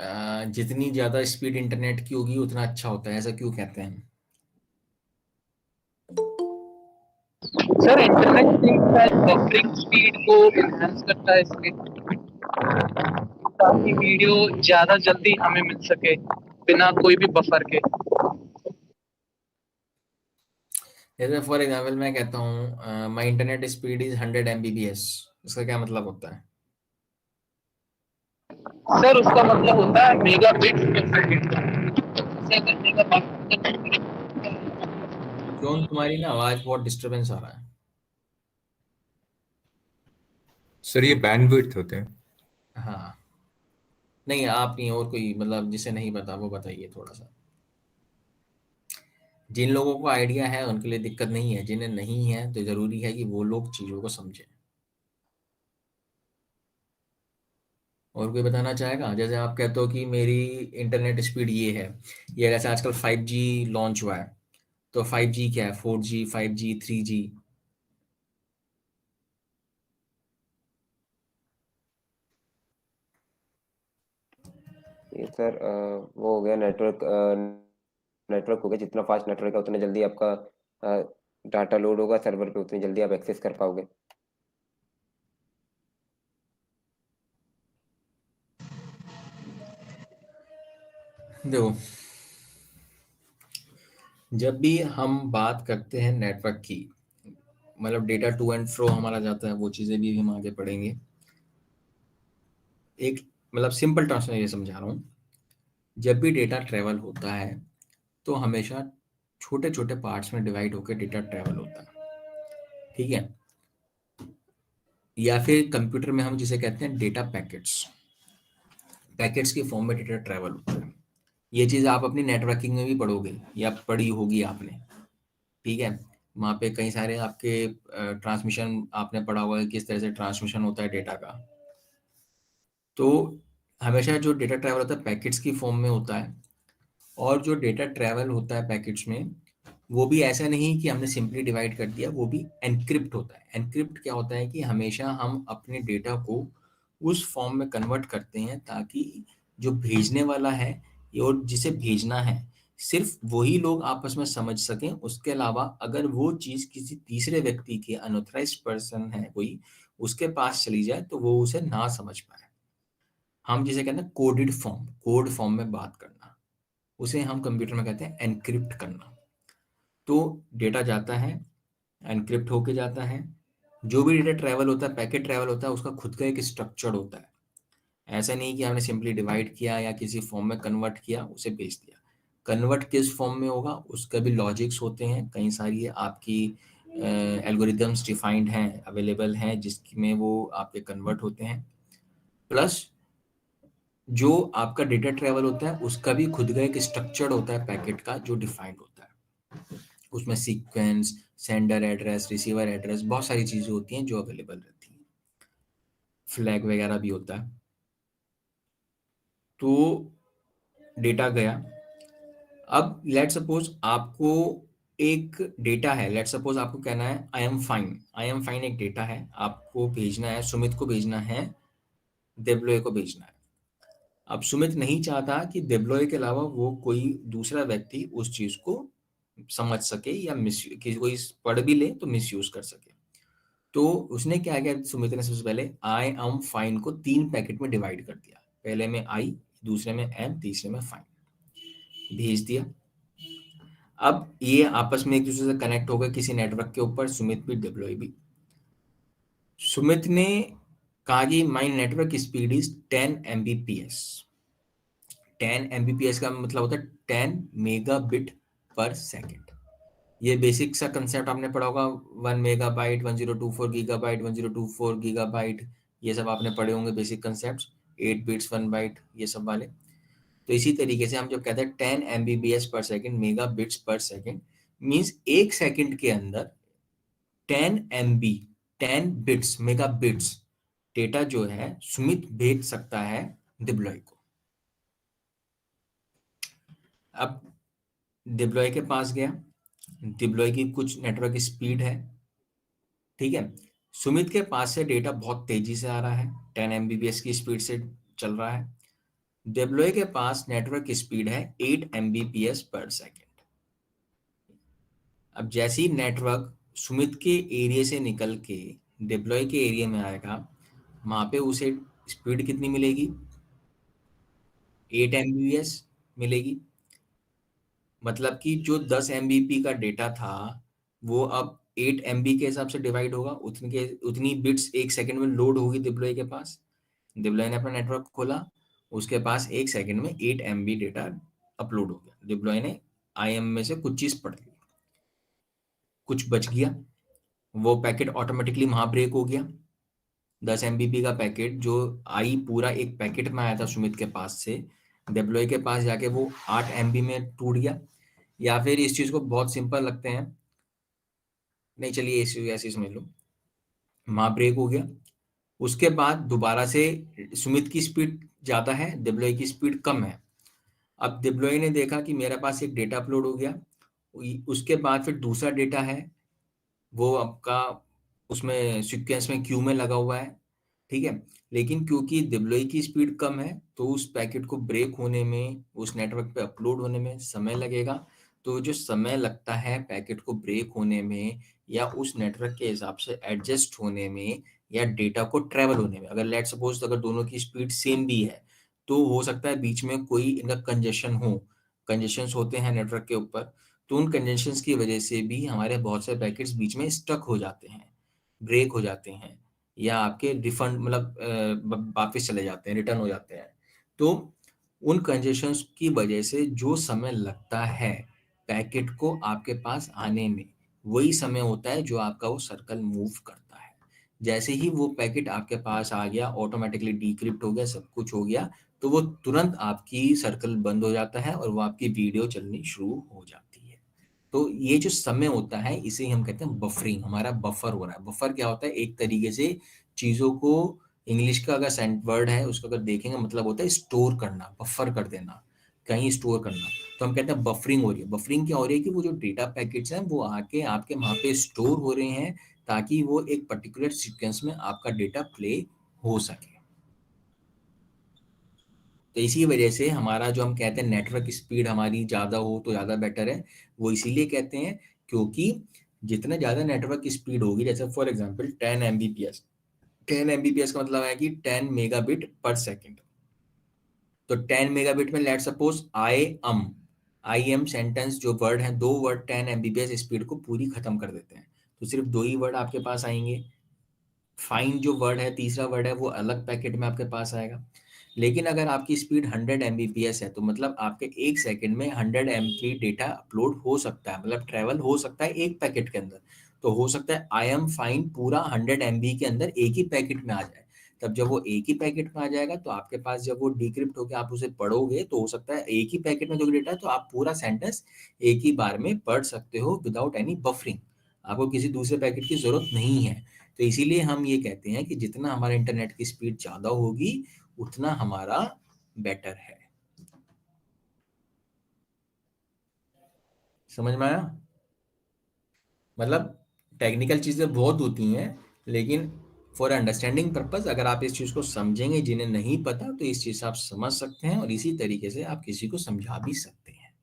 जितनी ज्यादा स्पीड इंटरनेट की होगी उतना अच्छा होता है, ऐसा क्यों कहते हैं? सर इंटरनेट स्पीड शायद बफरिंग स्पीड को एनहांस करता है इसके, ताकि वीडियो ज्यादा जल्दी हमें मिल सके बिना कोई भी बफर के। जैसे फॉर एग्जांपल मैं कहता हूँ my internet speed is 100 Mbps, इसका क्या मतलब होता है? सर उसका मतलब होता है मेगाबिट्स पर सेकंड। क्यों, तुम्हारी ना आवाज बहुत डिस्टरबेंस आ रहा है। सर ये बैंडविड्थ होते हैं। हाँ, नहीं आप नहीं, और कोई मतलब जिसे नहीं पता वो बताइए थोड़ा सा। जिन लोगों को आइडिया है उनके लिए दिक्कत नहीं है, जिन्हें नहीं है तो जरूरी है कि वो लोग चीजों को समझें। और कोई बताना चाहेगा? जैसे आप कहते हो कि मेरी इंटरनेट स्पीड ये है, ये जैसे आजकल 5G लॉन्च हुआ है, तो 5G क्या है, 4G, 5G, 3G? ये सर वो हो गया नेटवर्क हो गया, जितना फास्ट नेटवर्क है उतने जल्दी आपका डाटा लोड होगा सर्वर पे, उतनी जल्दी आप एक्सेस कर पाओगे। देखो, जब भी हम बात करते हैं नेटवर्क की, मतलब डेटा टू एंड फ्रो हमारा जाता है, वो चीजें भी हम आगे पढ़ेंगे। एक मतलब सिंपल टर्म्स में ये समझा रहा हूँ, जब भी डेटा ट्रेवल होता है तो हमेशा छोटे छोटे पार्ट्स में डिवाइड होकर डेटा ट्रेवल होता है, ठीक है? या फिर कंप्यूटर में हम जिसे कहते हैं डेटा पैकेट्स, पैकेट्स की फॉर्म में डेटा ट्रेवल होता है। ये चीज आप अपनी नेटवर्किंग में भी पढ़ोगे या पढ़ी होगी आपने, ठीक है? वहाँ पे कई सारे आपके ट्रांसमिशन आपने पढ़ा हुआ है, किस तरह से ट्रांसमिशन होता है डेटा का। तो हमेशा जो डेटा ट्रैवल होता है पैकेट्स की फॉर्म में होता है, और जो डेटा ट्रैवल होता है पैकेट्स में, वो भी ऐसा नहीं कि हमने सिंपली डिवाइड कर दिया, वो भी एनक्रिप्ट होता है। एनक्रिप्ट क्या होता है कि हमेशा हम अपने डेटा को उस फॉर्म में कन्वर्ट करते हैं ताकि जो भेजने वाला है और जिसे भेजना है सिर्फ वही लोग आपस में समझ सकें। उसके अलावा अगर वो चीज़ किसी तीसरे व्यक्ति के अनऑथराइज्ड पर्सन है कोई, उसके पास चली जाए तो वो उसे ना समझ पाए। हम जिसे कहते हैं कोडेड फॉर्म, कोड फॉर्म में बात करना, उसे हम कंप्यूटर में कहते हैं एनक्रिप्ट करना। तो डेटा जाता है, एनक्रिप्ट होके जाता है। जो भी डेटा ट्रैवल होता है, पैकेट ट्रैवल होता है, उसका खुद का एक स्ट्रक्चर होता है। ऐसा नहीं कि हमने सिंपली डिवाइड किया या किसी फॉर्म में कन्वर्ट किया, उसे भेज दिया। कन्वर्ट किस फॉर्म में होगा उसका भी लॉजिक्स होते हैं, कई सारी आपकी एल्गोरिदम्स डिफाइंड हैं, अवेलेबल हैं, जिसमें वो आपके कन्वर्ट होते हैं। प्लस जो आपका डेटा ट्रैवल होता है उसका भी खुद का एक स्ट्रक्चर होता है पैकेट का, जो डिफाइंड होता है। उसमें sequence, sender address, receiver address, बहुत सारी चीजें होती हैं जो अवेलेबल रहती हैं। फ्लैग वगैरह भी होता है। तो डेटा गया। अब लेट सपोज आपको एक डेटा है, लेट सपोज आपको कहना है I am fine. I am fine एक डेटा है, आपको भेजना है, सुमित को भेजना है, देब्लॉय को भेजना है। अब सुमित नहीं चाहता कि देब्लॉय के अलावा वो कोई दूसरा व्यक्ति उस चीज को समझ सके या कि कोई पढ़ भी ले तो मिसयूज कर सके। तो उसने क्या किया, सुमित ने सबसे पहले आई एम फाइन को 3 पैकेट में डिवाइड कर दिया। पहले में आई, दूसरे में एम, तीसरे में फाइन, भेज दिया। अब ये आपस में एक दूसरे से कनेक्ट हो गए किसी नेटवर्क के ऊपर, सुमित भी डिप्लॉय भी। सुमित ने कहा कि my network speed is 10 Mbps। 10 Mbps का मतलब होता है 10 मेगाबिट पर सेकेंड। ये बेसिक सा कंसेप्ट आपने पढ़ा होगा, 1 मेगाबाइट, 1024 गीगाबाइट, 1024 गीगाबाइट, ये सब आपने पढ़े होंगे बेसिक कंसेप्ट। 8 बिट्स 1 बाइट, ये सब वाले। तो इसी तरीके से हम जब कहते हैं 10 Mbps पर सेकेंड, मेगा बिट्स पर सेकेंड, मीन्स एक सेकेंड के अंदर 10 MB, 10 bits, mega bits data जो है सुमित भेज सकता है डिप्लॉय को। अब डिप्लॉय के पास गया, डिप्लॉय की कुछ नेटवर्क स्पीड है, ठीक है। सुमित के पास से डेटा बहुत तेजी से आ रहा है, 10 Mbps की स्पीड से चल रहा है। डिप्लॉय के पास नेटवर्क स्पीड है 8 Mbps पर सेकेंड। अब जैसे ही नेटवर्क सुमित के एरिया से निकल के डिप्लॉय के एरिया में आएगा, वहां पे उसे स्पीड कितनी मिलेगी, 8 Mbps मिलेगी। मतलब कि जो 10 MB का डेटा था वो अब 8 MB के हिसाब से डिवाइड होगा, उतनी बिट्स एक सेकंड में लोड होगी डिप्लॉय के पास। डिप्लॉय ने अपना नेटवर्क खोला, उसके पास एक सेकंड में 8 MB डेटा अपलोड हो गया। डिप्लॉय ने IM में से कुछ चीज पढ़ ली, कुछ बच गया, वो पैकेट ऑटोमेटिकली वहां ब्रेक हो गया। 10 MB का पैकेट जो आई पूरा एक पैकेट में आया था सुमित के पास से, डिप्लॉय के पास जाके वो 8 MB में टूट गया। या फिर इस चीज को बहुत सिंपल लगते हैं, नहीं चलिए ऐसे समझ लो, वहां ब्रेक हो गया। उसके बाद दोबारा से सुमित की स्पीड ज्यादा है, डिप्लॉय की स्पीड कम है। अब डिप्लॉय ने देखा कि मेरे पास एक डेटा अपलोड हो गया, उसके बाद फिर दूसरा डेटा है, वो आपका उसमें सीक्वेंस में क्यू में लगा हुआ है, ठीक है। लेकिन क्योंकि डिप्लॉय की स्पीड कम है तो उस पैकेट को ब्रेक होने में, उस नेटवर्क पे अपलोड होने में समय लगेगा। तो जो समय लगता है पैकेट को ब्रेक होने में या उस नेटवर्क के हिसाब से एडजस्ट होने में या डेटा को ट्रेवल होने में, अगर लेट सपोज अगर दोनों की स्पीड सेम भी है तो हो सकता है बीच में कोई इनका कंजेशन हो, कंजेशंस होते हैं नेटवर्क के ऊपर, तो उन कंजेशंस की वजह से भी हमारे बहुत से पैकेट्स बीच में स्टक हो जाते हैं, ब्रेक हो जाते हैं, या आपके रिफंड मतलब वापस चले जाते हैं, रिटर्न हो जाते हैं। तो उन कंजेशंस की वजह से जो समय लगता है पैकेट को आपके पास आने में, वही समय होता है जो आपका वो सर्कल मूव करता है। जैसे ही वो पैकेट आपके पास आ गया, ऑटोमेटिकली डिक्रिप्ट हो गया, सब कुछ हो गया, तो वो तुरंत आपकी सर्कल बंद हो जाता है और वो आपकी वीडियो चलनी शुरू हो जाती है। तो ये जो समय होता है इसे हम कहते हैं बफरिंग, हमारा बफर हो रहा है। बफर क्या होता है, एक तरीके से चीजों को, इंग्लिश का अगर वर्ड है उसका अगर देखेंगे मतलब होता है स्टोर करना, बफर कर देना। कहीं स्टोर करना, तो हम कहते हैं बफरिंग हो रही है। बफरिंग क्या हो रही है कि वो जो डेटा पैकेट्स हैं वो आके आपके वहाँ पे स्टोर हो रहे हैं ताकि वो एक पर्टिकुलर सीक्वेंस में आपका डेटा प्ले हो सके। तो इसी वजह से हमारा जो हम कहते हैं नेटवर्क स्पीड हमारी ज़्यादा हो तो ज़्यादा बेटर है, वो इसीलिए कहते हैं क्योंकि जितना ज़्यादा नेटवर्क स्पीड होगी, जैसे फॉर एग्जांपल 10 Mbps, 10 Mbps का मतलब है कि 10 मेगाबिट पर सेकेंड। तो 10 मेगाबिट में let suppose I am sentence जो वर्ड है, 2 वर्ड 10 Mbps स्पीड को पूरी खत्म कर देते हैं, तो सिर्फ 2 ही वर्ड आपके पास आएंगे। फाइन जो वर्ड है, तीसरा वर्ड है, वो अलग पैकेट में आपके पास आएगा। लेकिन अगर आपकी स्पीड 100 Mbps है तो मतलब आपके 1 सेकंड में 100 MB डेटा अपलोड हो सकता है, मतलब ट्रेवल हो सकता है एक पैकेट के अंदर। तो हो सकता है आई एम फाइन पूरा 100 MB के अंदर एक ही पैकेट में आ जाए। तब जब वो एक ही पैकेट में आ जाएगा तो आपके पास जब वो डिक्रिप्ट होकर आप उसे पढ़ोगे तो हो सकता है एक ही पैकेट में जो डेटा है तो आप पूरा सेंटेंस एक ही बार में पढ़ सकते हो विदाउट एनी बफरिंग। आपको किसी दूसरे पैकेट की जरूरत नहीं है। तो इसीलिए हम ये कहते हैं कि जितना हमारे इंटरनेट की स्पीड ज़्यादा होगी उतना हमारा बेटर है। समझ में आया? मतलब टेक्निकल चीज़ें बहुत होती हैं, लेकिन फॉर अंडरस्टैंडिंग पर्पस अगर आप इस चीज़ को समझेंगे, जिन्हें नहीं पता तो इस चीज़ से आप समझ सकते हैं और इसी तरीके से आप किसी को समझा भी सकते हैं,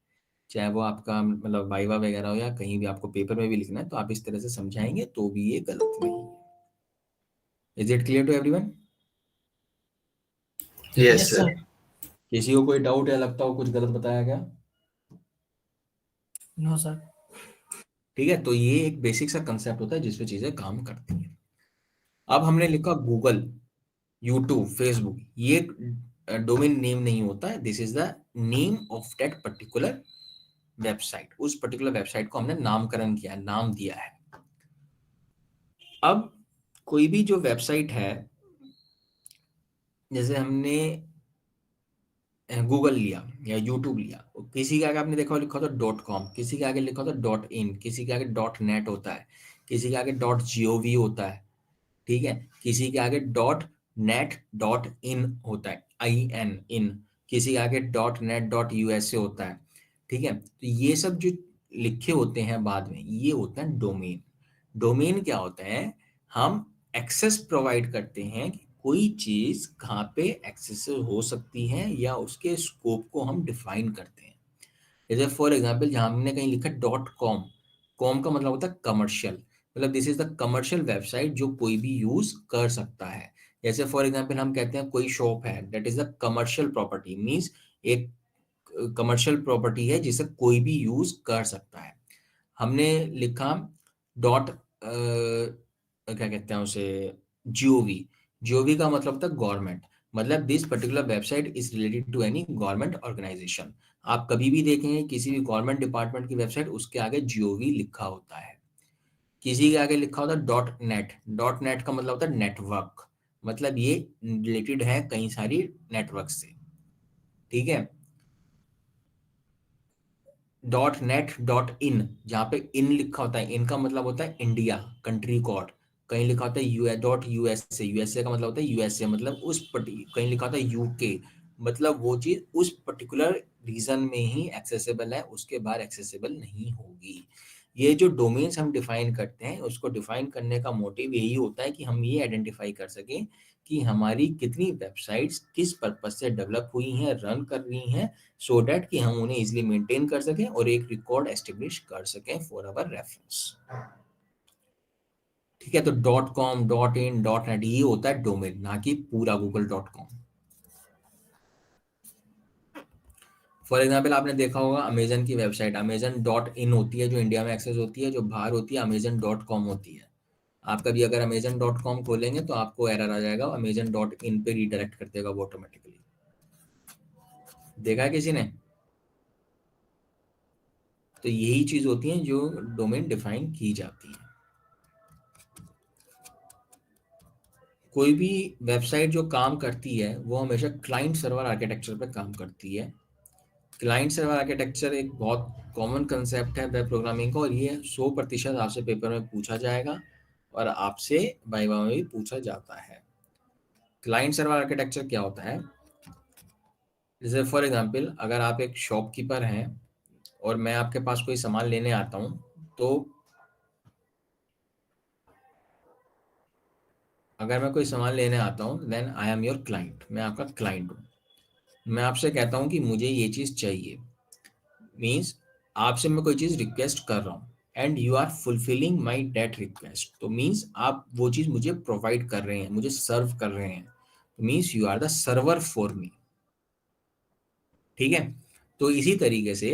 चाहे वो आपका मतलब वाइवा वगैरह हो या कहीं भी आपको पेपर में भी लिखना है तो आप इस तरह से समझाएंगे तो भी ये गलत नहीं है। Is it clear to everyone? Yes sir. किसी को कोई डाउट या लगता हो कुछ गलत बताया गया? No sir. ठीक है, तो ये एक बेसिक सा कंसेप्ट होता है जिसपे चीजें काम करती हैं। अब हमने लिखा गूगल, यूट्यूब, फेसबुक, ये डोमेन नेम नहीं होता है, this is the name of that particular website. उस पर्टिकुलर वेबसाइट को हमने नामकरण किया, नाम दिया है। अब कोई भी जो वेबसाइट है, जैसे हमने गूगल लिया या यूट्यूब लिया, किसी के आगे आपने देखा लिखा होता .com, किसी के आगे लिखा होता .in, किसी के आगे .net होता है, किसी के आगे .gov होता है, ठीक है, किसी के आगे .net.in होता है, in, किसी के आगे .net.usa होता है, ठीक है। तो ये सब जो लिखे होते हैं बाद में, ये होता है डोमेन। डोमेन क्या होता है? हम एक्सेस प्रोवाइड करते हैं कि कोई चीज कहाँ पे एक्सेस हो सकती है या उसके स्कोप को हम डिफाइन करते हैं। जैसे फॉर एग्जांपल जहाँ हमने कहीं लिखा .com, कॉम का मतलब होता है कमर्शियल, मतलब this is the commercial website जो कोई भी यूज कर सकता है। जैसे फॉर एग्जांपल हम कहते हैं कोई शॉप है, that is the commercial property, means एक कमर्शियल प्रॉपर्टी है जिसे कोई भी यूज कर सकता है। हमने लिखा क्या कहते हैं उसे, जीओवी, जीओवी का मतलब होता है गवर्नमेंट, मतलब this particular website is related to any government organization. आप कभी भी देखेंगे किसी भी गवर्नमेंट डिपार्टमेंट की वेबसाइट, उसके आगे जीओवी लिखा होता है। किसी के आगे लिखा होता है .net, .net का मतलब होता है नेटवर्क, मतलब ये रिलेटेड है कई सारी नेटवर्क से, ठीक है। .net.in, जहाँ पे इन लिखा होता है, इनका मतलब होता है इंडिया, कंट्री कोड। कहीं लिखा होता है .USA, यूएसए का मतलब होता है यूएसए, मतलब कहीं लिखा होता है यूके, मतलब वो चीज उस पर्टिकुलर रीजन में ही एक्सेसिबल है, उसके बाहर एक्सेसिबल नहीं होगी। ये जो डोमेन्स हम डिफाइन करते हैं, उसको डिफाइन करने का मोटिव यही होता है कि हम ये आइडेंटिफाई कर सकें कि हमारी कितनी वेबसाइट्स किस पर्पज से डेवलप हुई हैं, रन कर रही हैं, सो दैट कि हम उन्हें इजीली मेंटेन कर सकें और एक रिकॉर्ड एस्टेब्लिश कर सकें फॉर आवर रेफरेंस, ठीक है। तो .com, .in, .net ये होता है डोमेन, ना कि पूरा google.com। फॉर एग्जाम्पल आपने देखा होगा अमेजन की वेबसाइट amazon.in होती है जो इंडिया में एक्सेस होती है, जो बाहर होती है amazon.com होती है। आप कभी अगर amazon.com खोलेंगे तो आपको एरर आ जाएगा, amazon.in पे रीडायरेक्ट कर देगा वो ऑटोमेटिकली। देखा है किसी ने? तो यही चीज होती है जो डोमेन डिफाइन की जाती है। कोई भी वेबसाइट जो काम करती है वो हमेशा क्लाइंट सर्वर आर्किटेक्चर पे काम करती है। क्लाइंट सर्वर आर्किटेक्चर एक बहुत कॉमन कंसेप्ट है वेब प्रोग्रामिंग का, और ये 100% आपसे पेपर में पूछा जाएगा और आपसे वाइवा में भी पूछा जाता है। क्लाइंट सर्वर आर्किटेक्चर क्या होता है? जैसे फॉर एग्जांपल अगर आप एक शॉपकीपर हैं और मैं आपके पास कोई सामान लेने आता हूँ, तो अगर मैं कोई सामान लेने आता हूँ then I am your client, मैं आपका क्लाइंट हूँ। मैं आपसे कहता हूँ कि मुझे ये चीज़ चाहिए, मीन्स आपसे मैं कोई चीज़ रिक्वेस्ट कर रहा हूँ and you are fulfilling my that request, तो मीन्स आप वो चीज़ मुझे प्रोवाइड कर रहे हैं, मुझे सर्व कर रहे हैं, तो means you are the server for me. ठीक है, तो इसी तरीके से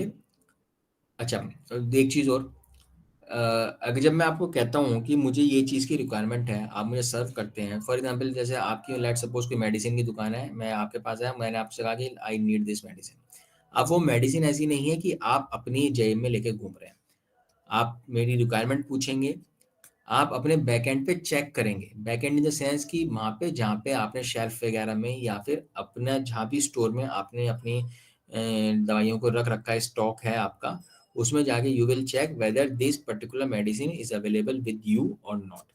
अच्छा एक चीज़ और, अगर जब मैं आपको कहता हूँ कि मुझे ये चीज़ की रिक्वायरमेंट है, आप मुझे सर्व करते हैं, फॉर एग्जांपल जैसे आपकी लेट सपोज कोई मेडिसिन की दुकान है, मैं आपके पास आया, मैंने आपसे कहा कि आई नीड दिस मेडिसिन। अब वो मेडिसिन ऐसी नहीं है कि आप अपनी जेब में लेके घूम रहे हैं, आप मेरी रिक्वायरमेंट पूछेंगे, आप अपने बैकएंड पे चेक करेंगे, बैकएंड इन द सेंस कि वहाँ पे जहाँ पे आपने शेल्फ वगैरह में या फिर अपना जहाँ भी स्टोर में आपने अपनी दवाइयों को रख रखा है, स्टॉक है आपका, उसमें जाके you will check whether this particular medicine is available with you और नॉट।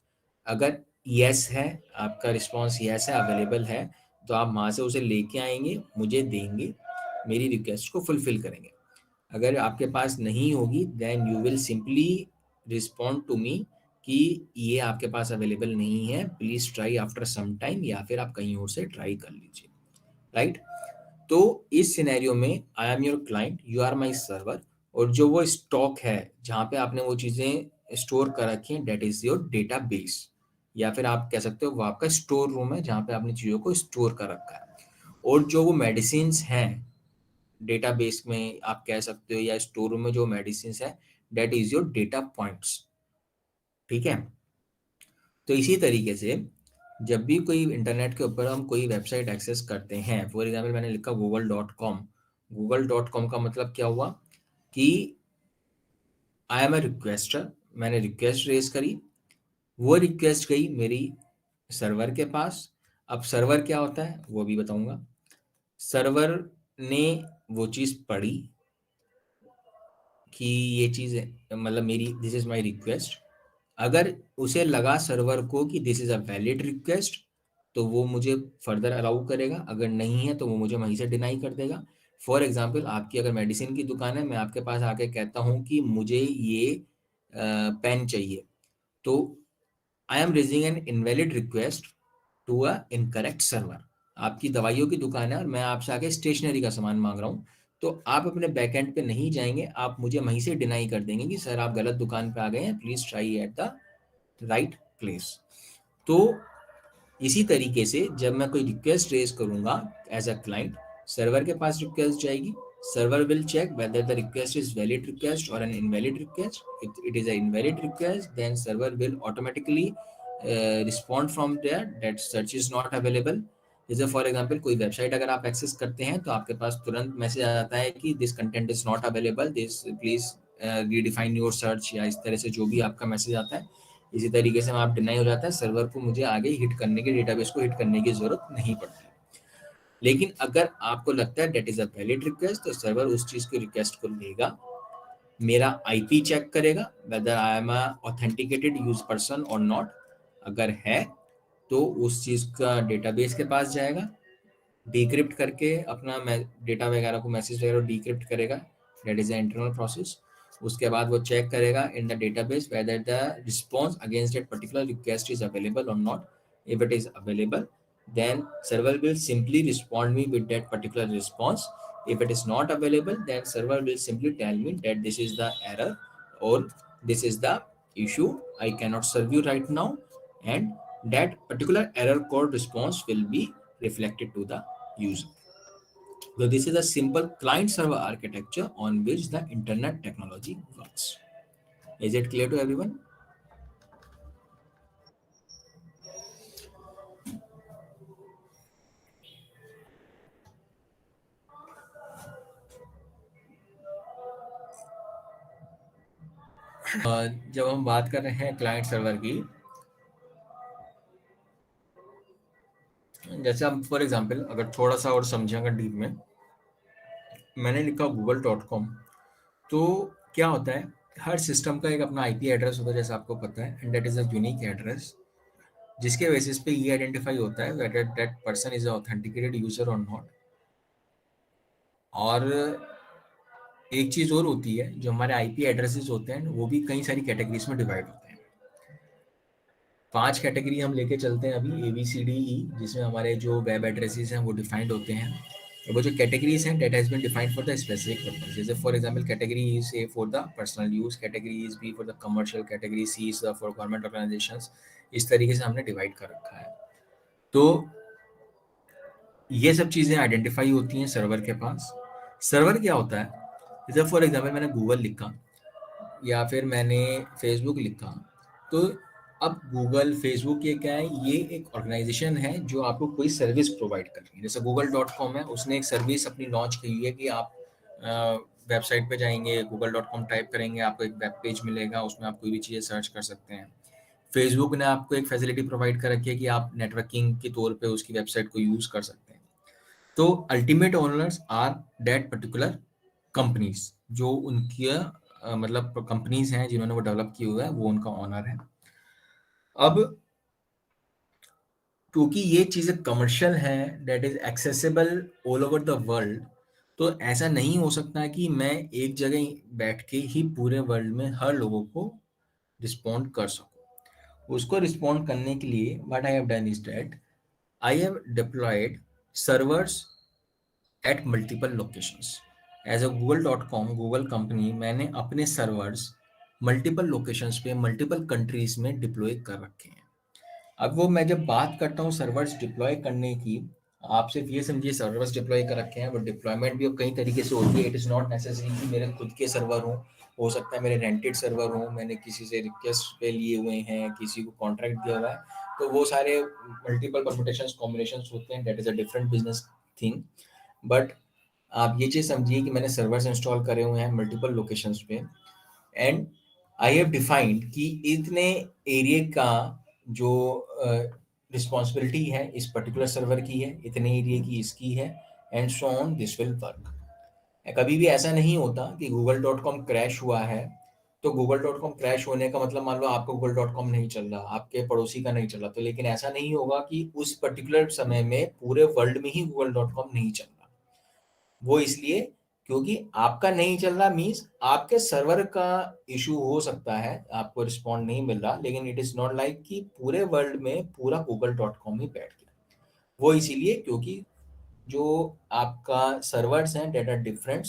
अगर यस है, आपका रिस्पॉन्स यस है, अवेलेबल है, तो आप वहाँ से उसे लेके आएंगे, मुझे देंगे, मेरी रिक्वेस्ट को फुलफिल करेंगे। अगर आपके पास नहीं होगी then you will simply respond to me कि ये आपके पास अवेलेबल नहीं है, please try after some time, या फिर आप कहीं और से ट्राई कर लीजिए, राइट। तो इस सिनेरियो में I am your client, you are my server, और जो वो स्टॉक है जहाँ पे आपने वो चीज़ें स्टोर कर रखी हैं, that is your database, या फिर आप कह सकते हो वो आपका स्टोर रूम है जहाँ पे आपने चीज़ों को स्टोर कर रखा है। और जो वो मेडिसिन हैं डेटाबेस में आप कह सकते हो, या स्टोर रूम में जो मेडिसिन है, that is your data points. ठीक है, तो इसी तरीके से जब भी कोई इंटरनेट के ऊपर हम कोई वेबसाइट एक्सेस करते हैं, फॉर एग्जाम्पल मैंने लिखा google.com, google.com का मतलब क्या हुआ कि आई एम ए रिक्वेस्टर, मैंने रिक्वेस्ट रेज करी, वो रिक्वेस्ट गई मेरी सर्वर के पास। अब सर्वर क्या होता है वो भी बताऊंगा। सर्वर ने वो चीज़ पढ़ी कि ये चीज़ मतलब मेरी दिस इज माय रिक्वेस्ट, अगर उसे लगा सर्वर को कि this is a valid request तो वो मुझे फर्दर अलाउ करेगा, अगर नहीं है तो वो मुझे वहीं से डिनाई कर देगा। फॉर एग्जांपल आपकी अगर मेडिसिन की दुकान है, मैं आपके पास आके कहता हूँ कि मुझे ये पेन चाहिए, तो I am raising an invalid request to a incorrect server. आपकी दवाइयों की दुकान है और मैं आपसे आके स्टेशनरी का सामान मांग रहा हूँ, तो आप अपने बैकएंड पे नहीं जाएंगे, आप मुझे वहीं से डिनाई कर देंगे कि सर आप गलत दुकान पे आ गए हैं, please try at the right place. तो इसी तरीके से जब मैं कोई रिक्वेस्ट रेज करूंगा एज अ क्लाइंट, सर्वर के पास रिक्वेस्ट जाएगी, server will check whether the request is valid request or an invalid request. If it is an invalid request, then server will automatically respond from there that search is not available. जैसे for example कोई website अगर आप access करते हैं तो आपके पास तुरंत message आ जाता है कि this content is not available, this please redefine your search, या इस तरह से जो भी आपका मैसेज आता है, इसी तरीके से आप डिनाई हो जाता है, सर्वर को मुझे आगे हिट करने की, डेटाबेस को हिट करने की जरूरत नहीं पड़ती। लेकिन अगर आपको लगता है that is a valid request, तो सर्वर उस चीज की रिक्वेस्ट को लेगा, मेरा आईपी चेक करेगा whether I am a authenticated use person और नॉट, अगर है तो उस चीज का डेटाबेस के पास जाएगा, डिक्रिप्ट करके अपना डेटा वगैरह को मैसेज वगैरह डिक्रिप्ट करेगा, that is a internal process. उसके बाद वो चेक करेगा in the database whether the response against that particular request is available और not. If it is available then server will simply respond me with that particular response. If it is not available, then server will simply tell me that this is the error or this is the issue, I cannot serve you right now, and that particular error code response will be reflected to the user. So this is a simple client server architecture on which the internet technology works. Is it clear to everyone? जब हम बात कर रहे हैं client server की, जैसे हम for example अगर थोड़ा सा और समझेंगे डीप में, मैंने लिखा google.com, तो क्या होता है, हर सिस्टम का एक अपना आईपी एड्रेस होता है जैसा आपको पता है, and that is a unique address जिसके बेसिस पे ये आइडेंटिफाई होता है whether that person is a authenticated user और नॉट। और एक चीज़ और होती है, जो हमारे आईपी एड्रेसेस होते हैं वो भी कई सारी कैटेगरीज में डिवाइड होते हैं। 5 कैटेगरी हम लेके चलते हैं अभी, ABCDE, जिसमें हमारे जो वेब एड्रेसेस हैं वो डिफाइंड होते हैं। तो वो जो कैटेगरीज हैं that has been defined for the specific purpose. जैसे for example category is A for the personal use, category is B for the commercial, category C is for government organisations. इस तरीके से हमने डिवाइड कर रखा है। तो ये सब चीज़ें आइडेंटिफाई होती हैं सर्वर के पास। सर्वर क्या होता है, जैसे फॉर एग्जांपल मैंने गूगल लिखा या फिर मैंने फेसबुक लिखा, तो अब गूगल फेसबुक ये क्या है, ये एक ऑर्गेनाइजेशन है जो आपको कोई सर्विस प्रोवाइड कर रही है। जैसे google.com है, उसने एक सर्विस अपनी लॉन्च की हुई है कि आप वेबसाइट पे जाएंगे, google.com टाइप करेंगे, आपको एक वेब पेज मिलेगा, उसमें आप कोई भी चीज़ें सर्च कर सकते हैं। फेसबुक ने आपको एक फैसिलिटी प्रोवाइड कर रखी है कि आप नेटवर्किंग के तौर पे उसकी वेबसाइट को यूज़ कर सकते हैं। तो ultimate owners are that particular companies, जो उनकी मतलब कंपनीज हैं जिन्होंने वो डेवलप किया हुआ है, वो उनका ओनर है। अब क्योंकि ये चीज़ें कमर्शियल हैं, that is accessible all over the world, तो ऐसा नहीं हो सकता कि मैं एक जगह बैठ के ही पूरे वर्ल्ड में हर लोगों को रिस्पॉन्ड कर सकूं। उसको रिस्पॉन्ड करने के लिए what I have done is that I have deployed servers at multiple locations. As a google.com Google company, मैंने अपने सर्वर्स मल्टीपल लोकेशंस पे मल्टीपल कंट्रीज में डिप्लॉय कर रखे हैं। अब वो मैं जब बात करता हूँ सर्वर्स डिप्लॉय करने की, आप सिर्फ ये समझिए सर्वर्स डिप्लॉय कर रखे हैं, वो डिप्लॉयमेंट भी अब कई तरीके से होती है। इट इज़ नॉट नेसेसरी कि मेरे खुद के सर्वर हो सकता है मेरे रेंटेड सर्वर हो, मैंने किसी से रिक्वेस्ट पे लिए हुए हैं, किसी को कॉन्ट्रैक्ट दिया हुआ है, तो वो सारे मल्टीपल परम्यूटेशंस कॉम्बिनेशंस होते हैं, that is a different business thing. But आप ये चीज़ समझिए कि मैंने सर्वर्स इंस्टॉल करे हुए हैं मल्टीपल लोकेशंस पे, एंड आई हैव डिफाइंड कि इतने एरिया का जो रिस्पॉन्सिबिलिटी है इस पर्टिकुलर सर्वर की है, इतने एरिया की इसकी है, and so on this will work. कभी भी ऐसा नहीं होता कि google.com क्रैश हुआ है तो google.com क्रैश होने का मतलब मान लो आपका google.com नहीं चल रहा, आपके पड़ोसी का नहीं चल रहा, तो लेकिन ऐसा नहीं होगा कि उस पर्टिकुलर समय में पूरे वर्ल्ड में ही google.com नहीं चल रहा। वो इसलिए क्योंकि आपका नहीं चल रहा मीन्स आपके सर्वर का इशू हो सकता है, आपको रिस्पॉन्ड नहीं मिल रहा, लेकिन इट इज नॉट लाइक कि पूरे वर्ल्ड में पूरा google.com ही बैठ गया। वो इसीलिए क्योंकि जो आपका सर्वर्स हैं data different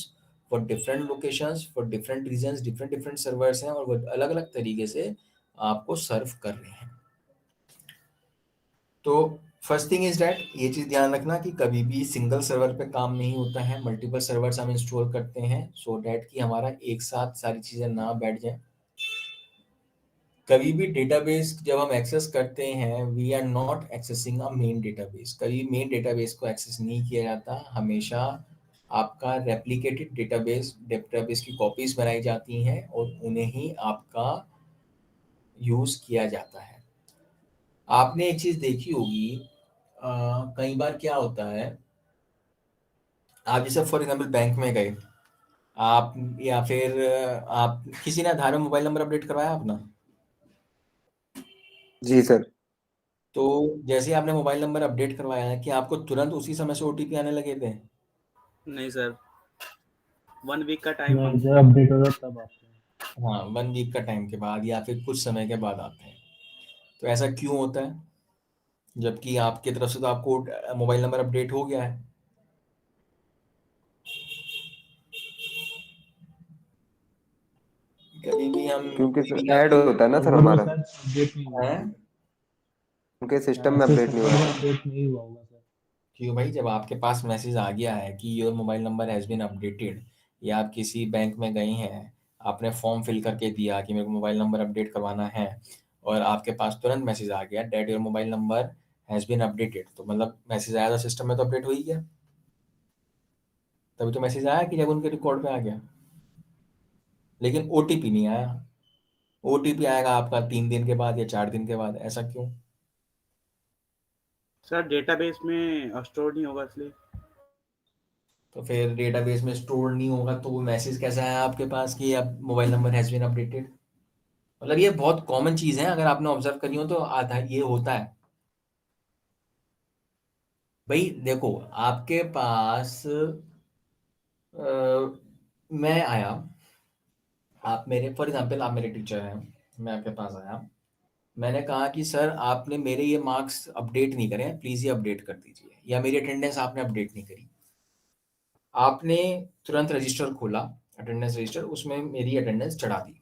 for different locations for different reasons, different different servers हैं और वो अलग अलग तरीके से आपको सर्व कर रहे हैं। तो फर्स्ट थिंग इज दैट ये चीज़ ध्यान रखना कि कभी भी सिंगल सर्वर पे काम नहीं होता है, मल्टीपल सर्वर्स हम इंस्टॉल करते हैं सो दैट कि हमारा एक साथ सारी चीज़ें ना बैठ जाए। कभी भी डेटाबेस जब हम एक्सेस करते हैं, we are not accessing a main database, कभी मेन डेटाबेस को एक्सेस नहीं किया जाता, हमेशा आपका रेप्लिकेटेड डेटाबेस की कॉपीज बनाई जाती हैं और उन्हें ही आपका यूज़ किया जाता है। आपने एक चीज़ देखी होगी, कई बार क्या होता है, आप जैसे फॉर एग्जांपल बैंक में गए आप, या फिर आप किसी ने आधार में मोबाइल नंबर अपडेट करवाया अपना, जी सर। तो जैसे आपने मोबाइल नंबर अपडेट करवाया है कि आपको तुरंत उसी समय से ओटीपी आने लगे थे? नहीं सर, 1 वीक का टाइम मांगते जब अपडेट होगा तब आते हैं। हाँ, 1 वीक का टाइम के बाद या फिर कुछ समय के बाद आते हैं। तो ऐसा क्यों होता है, जबकि आपकी तरफ से तो आपको मोबाइल नंबर अपडेट हो गया है? कभी भी हम क्योंकि कोई भी ऐड होता है ना सर हमारा, अपडेट नहीं हुआ हैं? उनके सिस्टम में अपडेट नहीं हुआ सर। अपडेट नहीं हुआ होगा सर। क्यों भाई, जब आपके पास मैसेज आ गया है कि your mobile number has been updated, या आप किसी बैंक में गए हैं, आपने फॉर्म फिल करके दिया कि मेरे को मोबाइल नंबर अपडेट करवाना है और आपके पास तुरंत मैसेज आ गया that your mobile number has been updated, तो मतलब मैसेज आया था सिस्टम में तो अपडेट हो ही गया। तभी तो मैसेज आया कि जब उनके रिकॉर्ड पे आ गया, लेकिन ओटीपी नहीं आया। ओटीपी आएगा आपका 3 दिन के बाद या 4 दिन के बाद, ऐसा क्यों? सर डेटाबेस में स्टोर नहीं होगा इसलिए। तो फिर डेटाबेस में स्टोर नहीं होगा तो वो मैसेज कैसा आया आपके पास कि अब mobile number has been updated? मतलब ये बहुत कॉमन चीज़ है, अगर आपने ऑब्जर्व करी हो तो आधा ये होता है। भाई देखो, आपके पास मैं आया, आप मेरे फॉर एग्जांपल आप मेरे टीचर हैं, मैं आपके पास आया, मैंने कहा कि सर आपने मेरे ये मार्क्स अपडेट नहीं करे हैं, प्लीज़ ये अपडेट कर दीजिए, या मेरी अटेंडेंस आपने अपडेट नहीं करी। आपने तुरंत रजिस्टर खोला, अटेंडेंस रजिस्टर, उसमें मेरी अटेंडेंस चढ़ा दी,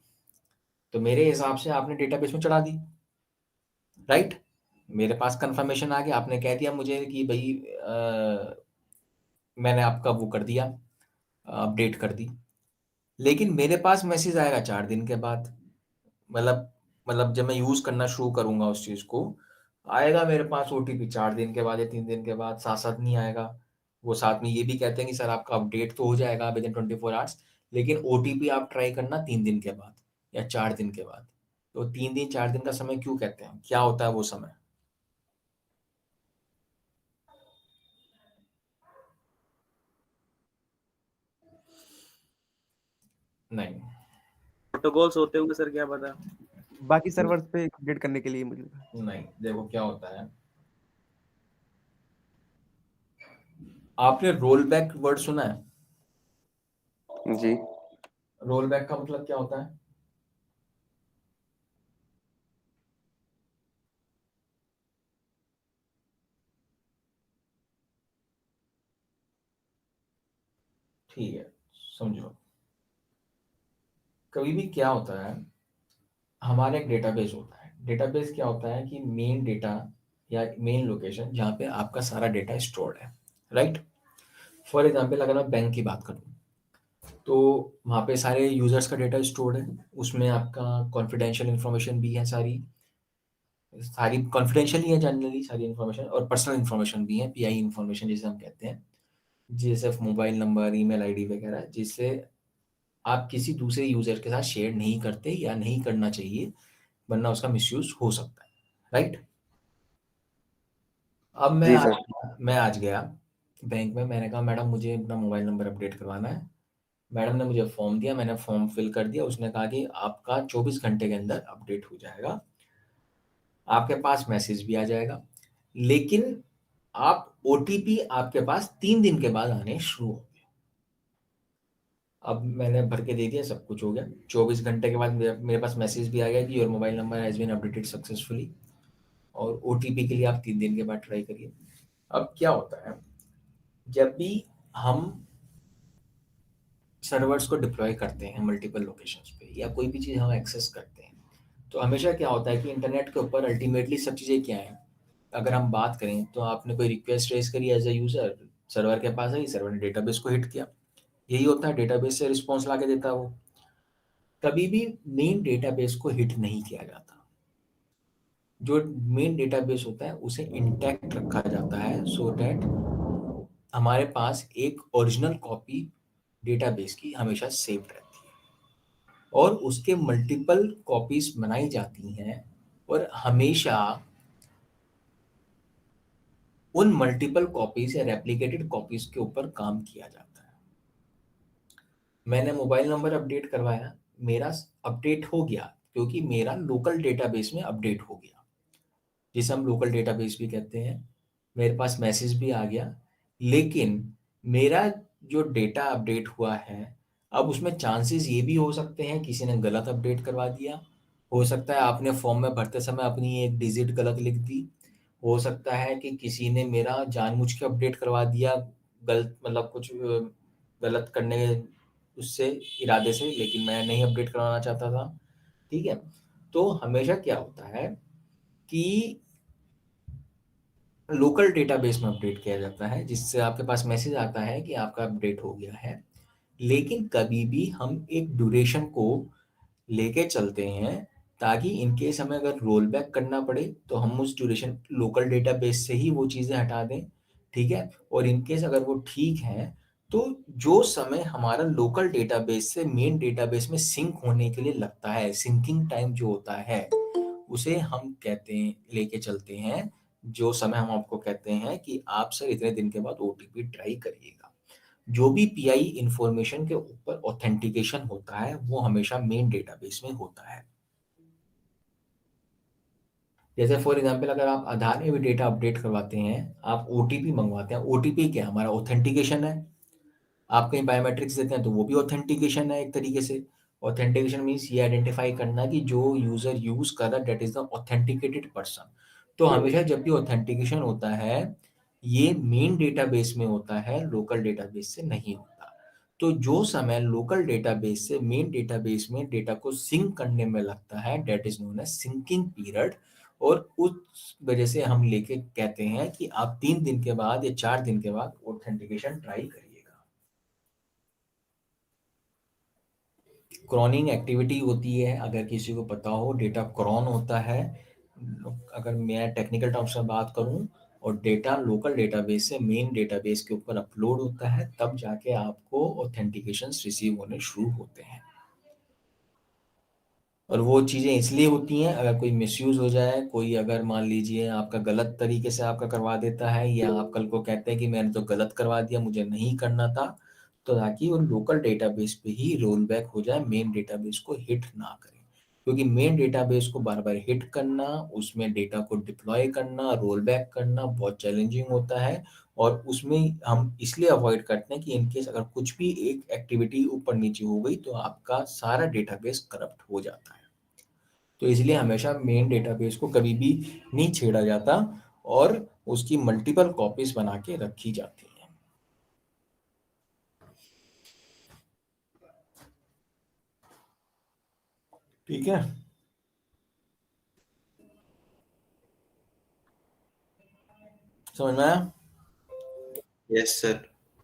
तो मेरे हिसाब से आपने डेटाबेस में चढ़ा दी, राइट? मेरे पास कंफर्मेशन आ गया, आपने कह दिया मुझे कि भाई मैंने आपका वो कर दिया, अपडेट कर दी। लेकिन मेरे पास मैसेज आएगा 4 दिन के बाद, मतलब जब मैं यूज़ करना शुरू करूँगा उस चीज़ को, आएगा मेरे पास ओटीपी 4 दिन के बाद या 3 दिन के बाद, साथ-साथ नहीं आएगा। वो साथ में ये भी कहते हैं कि सर आपका अपडेट तो हो जाएगा विदिन 24 आवर्स, लेकिन ओटीपी आप ट्राई करना 3 दिन के बाद या 4 दिन के बाद। तो 3 दिन 4 दिन का समय क्यों कहते हैं? क्या होता है वो समय? नहीं। प्रोटोकॉल्स होते होंगे सर, क्या पता। बाकी सर्वर्स पे अपडेट करने के लिए मुझे नहीं, देखो क्या होता है, आपने रोल बैक वर्ड सुना है? जी। रोल बैक का मतलब क्या होता है? ठीक है, समझो। कभी भी क्या होता है, हमारा एक डेटाबेस होता है। डेटाबेस क्या होता है कि मेन डेटा या मेन लोकेशन जहाँ पे आपका सारा डेटा स्टोर्ड है, राइट? फॉर एग्जांपल अगर मैं बैंक की बात करूँ, तो वहाँ पे सारे यूजर्स का डेटा स्टोर्ड है, उसमें आपका कॉन्फिडेंशियल इंफॉर्मेशन भी है, सारी कॉन्फिडेंशियल ही है जनरली सारी इन्फॉर्मेशन, और पर्सनल इन्फॉर्मेशन भी है, पीआई इन्फॉर्मेशन जिसे हम कहते हैं, जैसे मोबाइल नंबर, ईमेल आईडी वगैरह, जिससे आप किसी दूसरे यूजर के साथ शेयर नहीं करते या नहीं करना चाहिए, वरना उसका मिसयूज हो सकता है, राइट? अब जी सर। मैं आज गया बैंक में, मैंने कहा मैडम मुझे अपना मोबाइल नंबर अपडेट करवाना है। मैडम ने मुझे फॉर्म दिया, मैंने फॉर्म फिल कर दिया, उसने कहा कि आपका 24 घंटे के अंदर अपडेट हो जाएगा, आपके पास मैसेज भी आ जाएगा, लेकिन आप ओटीपी आपके पास 3 दिन के बाद आने शुरू हो। अब मैंने भर के दे दिया, सब कुछ हो गया, 24 घंटे के बाद मेरे पास मैसेज भी आ गया कि your mobile number has been updated successfully, और ओटीपी के लिए आप 3 दिन के बाद ट्राई करिए। अब क्या होता है, जब भी हम सर्वर्स को डिप्लॉय करते हैं मल्टीपल लोकेशंस पे, या कोई भी चीज़ हम एक्सेस करते हैं, तो हमेशा क्या होता है कि इंटरनेट के ऊपर अल्टीमेटली सब चीज़ें क्या हैं, अगर हम बात करें तो आपने कोई रिक्वेस्ट रेज करी एज अ यूज़र, सर्वर के पास आई, सर्वर ने डेटाबेस को हिट किया, यही होता है, डेटाबेस से रिस्पॉन्स ला के देता है वो। कभी भी मेन डेटाबेस को हिट नहीं किया जाता, जो मेन डेटाबेस होता है उसे इंटैक्ट रखा जाता है, सो दैट हमारे पास एक ओरिजिनल कॉपी डेटाबेस की हमेशा सेव रहती है, और उसके मल्टीपल कॉपीज बनाई जाती हैं, और हमेशा उन मल्टीपल कॉपीज या रेप्लिकेटेड कॉपीज के ऊपर काम किया जाता है। मैंने मोबाइल नंबर अपडेट करवाया, मेरा अपडेट हो गया क्योंकि मेरा लोकल डेटाबेस में अपडेट हो गया, जिसे हम लोकल डेटाबेस भी कहते हैं, मेरे पास मैसेज भी आ गया, लेकिन मेरा जो डेटा अपडेट हुआ है, अब उसमें चांसेस ये भी हो सकते हैं किसी ने गलत अपडेट करवा दिया, हो सकता है आपने फॉर्म में भरते समय अपनी एक डिजिट गलत लिख दी, हो सकता है कि किसी ने मेरा जानबूझ के अपडेट करवा दिया, गलत मतलब कुछ गलत करने उससे इरादे से, लेकिन मैं नहीं अपडेट करवाना चाहता था, ठीक है? तो हमेशा क्या होता है कि लोकल डेटाबेस में अपडेट किया जाता है, जिससे आपके पास मैसेज आता है कि आपका अपडेट हो गया है, लेकिन कभी भी हम एक ड्यूरेशन को लेके चलते हैं, ताकि इन केस हमें अगर रोल बैक करना पड़े तो हम उस ड्यूरेशन लोकल डेटाबेस से ही वो चीज़ें हटा दें, ठीक है? और इन केस अगर वो ठीक है, तो जो समय हमारा लोकल डेटाबेस से मेन डेटाबेस में सिंक होने के लिए लगता है, सिंकिंग टाइम जो होता है, उसे हम कहते हैं, लेके चलते हैं, जो समय हम आपको कहते हैं कि आप सर इतने दिन के बाद ओटीपी ट्राई करिएगा। जो भी पीआई इंफॉर्मेशन के ऊपर ऑथेंटिकेशन होता है, वो हमेशा मेन डेटाबेस में होता है। जैसे फॉर एग्जांपल अगर आप आधार में भी डेटा अपडेट करवाते हैं, आप ओटीपी मंगवाते हैं, ओटीपी क्या है? हमारा ऑथेंटिकेशन है। आप कहीं बायोमेट्रिक्स देते हैं तो वो भी ऑथेंटिकेशन है एक तरीके से। ऑथेंटिकेशन मीन्स ये आइडेंटिफाई करना कि जो यूजर यूज कर रहा है that is the authenticated person. तो हमेशा जब भी ऑथेंटिकेशन होता है ये मेन डेटाबेस में होता है, लोकल डेटाबेस से नहीं होता। तो जो समय लोकल डेटाबेस से मेन डेटाबेस में डेटा को सिंक करने में लगता है that is known as syncing period. और उस वजह से हम लेके कहते हैं कि आप 3 दिन के बाद या 4 दिन के बाद ऑथेंटिकेशन ट्राई करिएगा। क्रॉनिंग एक्टिविटी होती है, अगर किसी को पता हो डेटा क्रॉन होता है, अगर मैं टेक्निकल टर्म्स में बात करूं, और डेटा लोकल डेटाबेस से मेन डेटाबेस के ऊपर अपलोड होता है तब जाके आपको ऑथेंटिकेशंस रिसीव होने शुरू होते हैं। और वो चीज़ें इसलिए होती हैं अगर कोई मिसयूज हो जाए, कोई अगर मान लीजिए आपका गलत तरीके से आपका करवा देता है, या आप कल को कहते हैं कि मैंने तो गलत करवा दिया, मुझे नहीं करना था, तो ताकि वो लोकल डेटाबेस पे ही रोल बैक हो जाए, मेन डेटाबेस को हिट ना करें। क्योंकि मेन डेटाबेस को बार बार हिट करना, उसमें डेटा को डिप्लॉय करना, रोल बैक करना बहुत चैलेंजिंग होता है। और उसमें हम इसलिए अवॉइड करते हैं कि इनकेस अगर कुछ भी एक एक्टिविटी ऊपर नीचे हो गई तो आपका सारा डेटाबेस करप्ट हो जाता है। तो इसलिए हमेशा मेन डेटाबेस को कभी भी नहीं छेड़ा जाता और उसकी मल्टीपल कॉपीज बना के रखी जाती हैं। ठीक है, समझ में आया? Yes sir.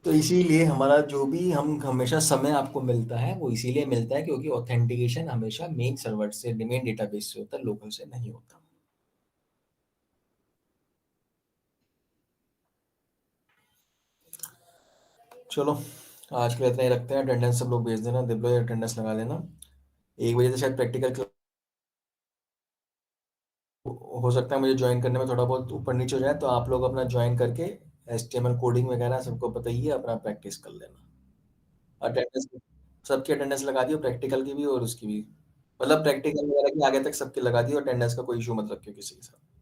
तो इसीलिए हमारा जो भी हम हमेशा समय आपको मिलता है वो इसीलिए मिलता है क्योंकि ऑथेंटिकेशन हमेशा मेन सर्वर से, मेन डेटाबेस से होता है, लोकल से नहीं होता। चलो आज के लिए इतना ही रखते हैं। अटेंडेंस सब लोग भेज देना, दिव्य अटेंडेंस लगा लेना। 1 बजे से शायद प्रैक्टिकल हो सकता है मुझे ज्वाइन करने में थोड़ा बहुत ऊपर नीचे हो जाए, तो आप लोग अपना ज्वाइन करके HTML कोडिंग वगैरह सबको पता ही है, अपना प्रैक्टिस कर लेना। अटेंडेंस सबकी अटेंडेंस लगा दियो, प्रैक्टिकल की भी और उसकी भी, मतलब प्रैक्टिकल वगैरह की आगे तक सबकी लगा दियो। अटेंडेंस का कोई इशू मत रखियो किसी के साथ।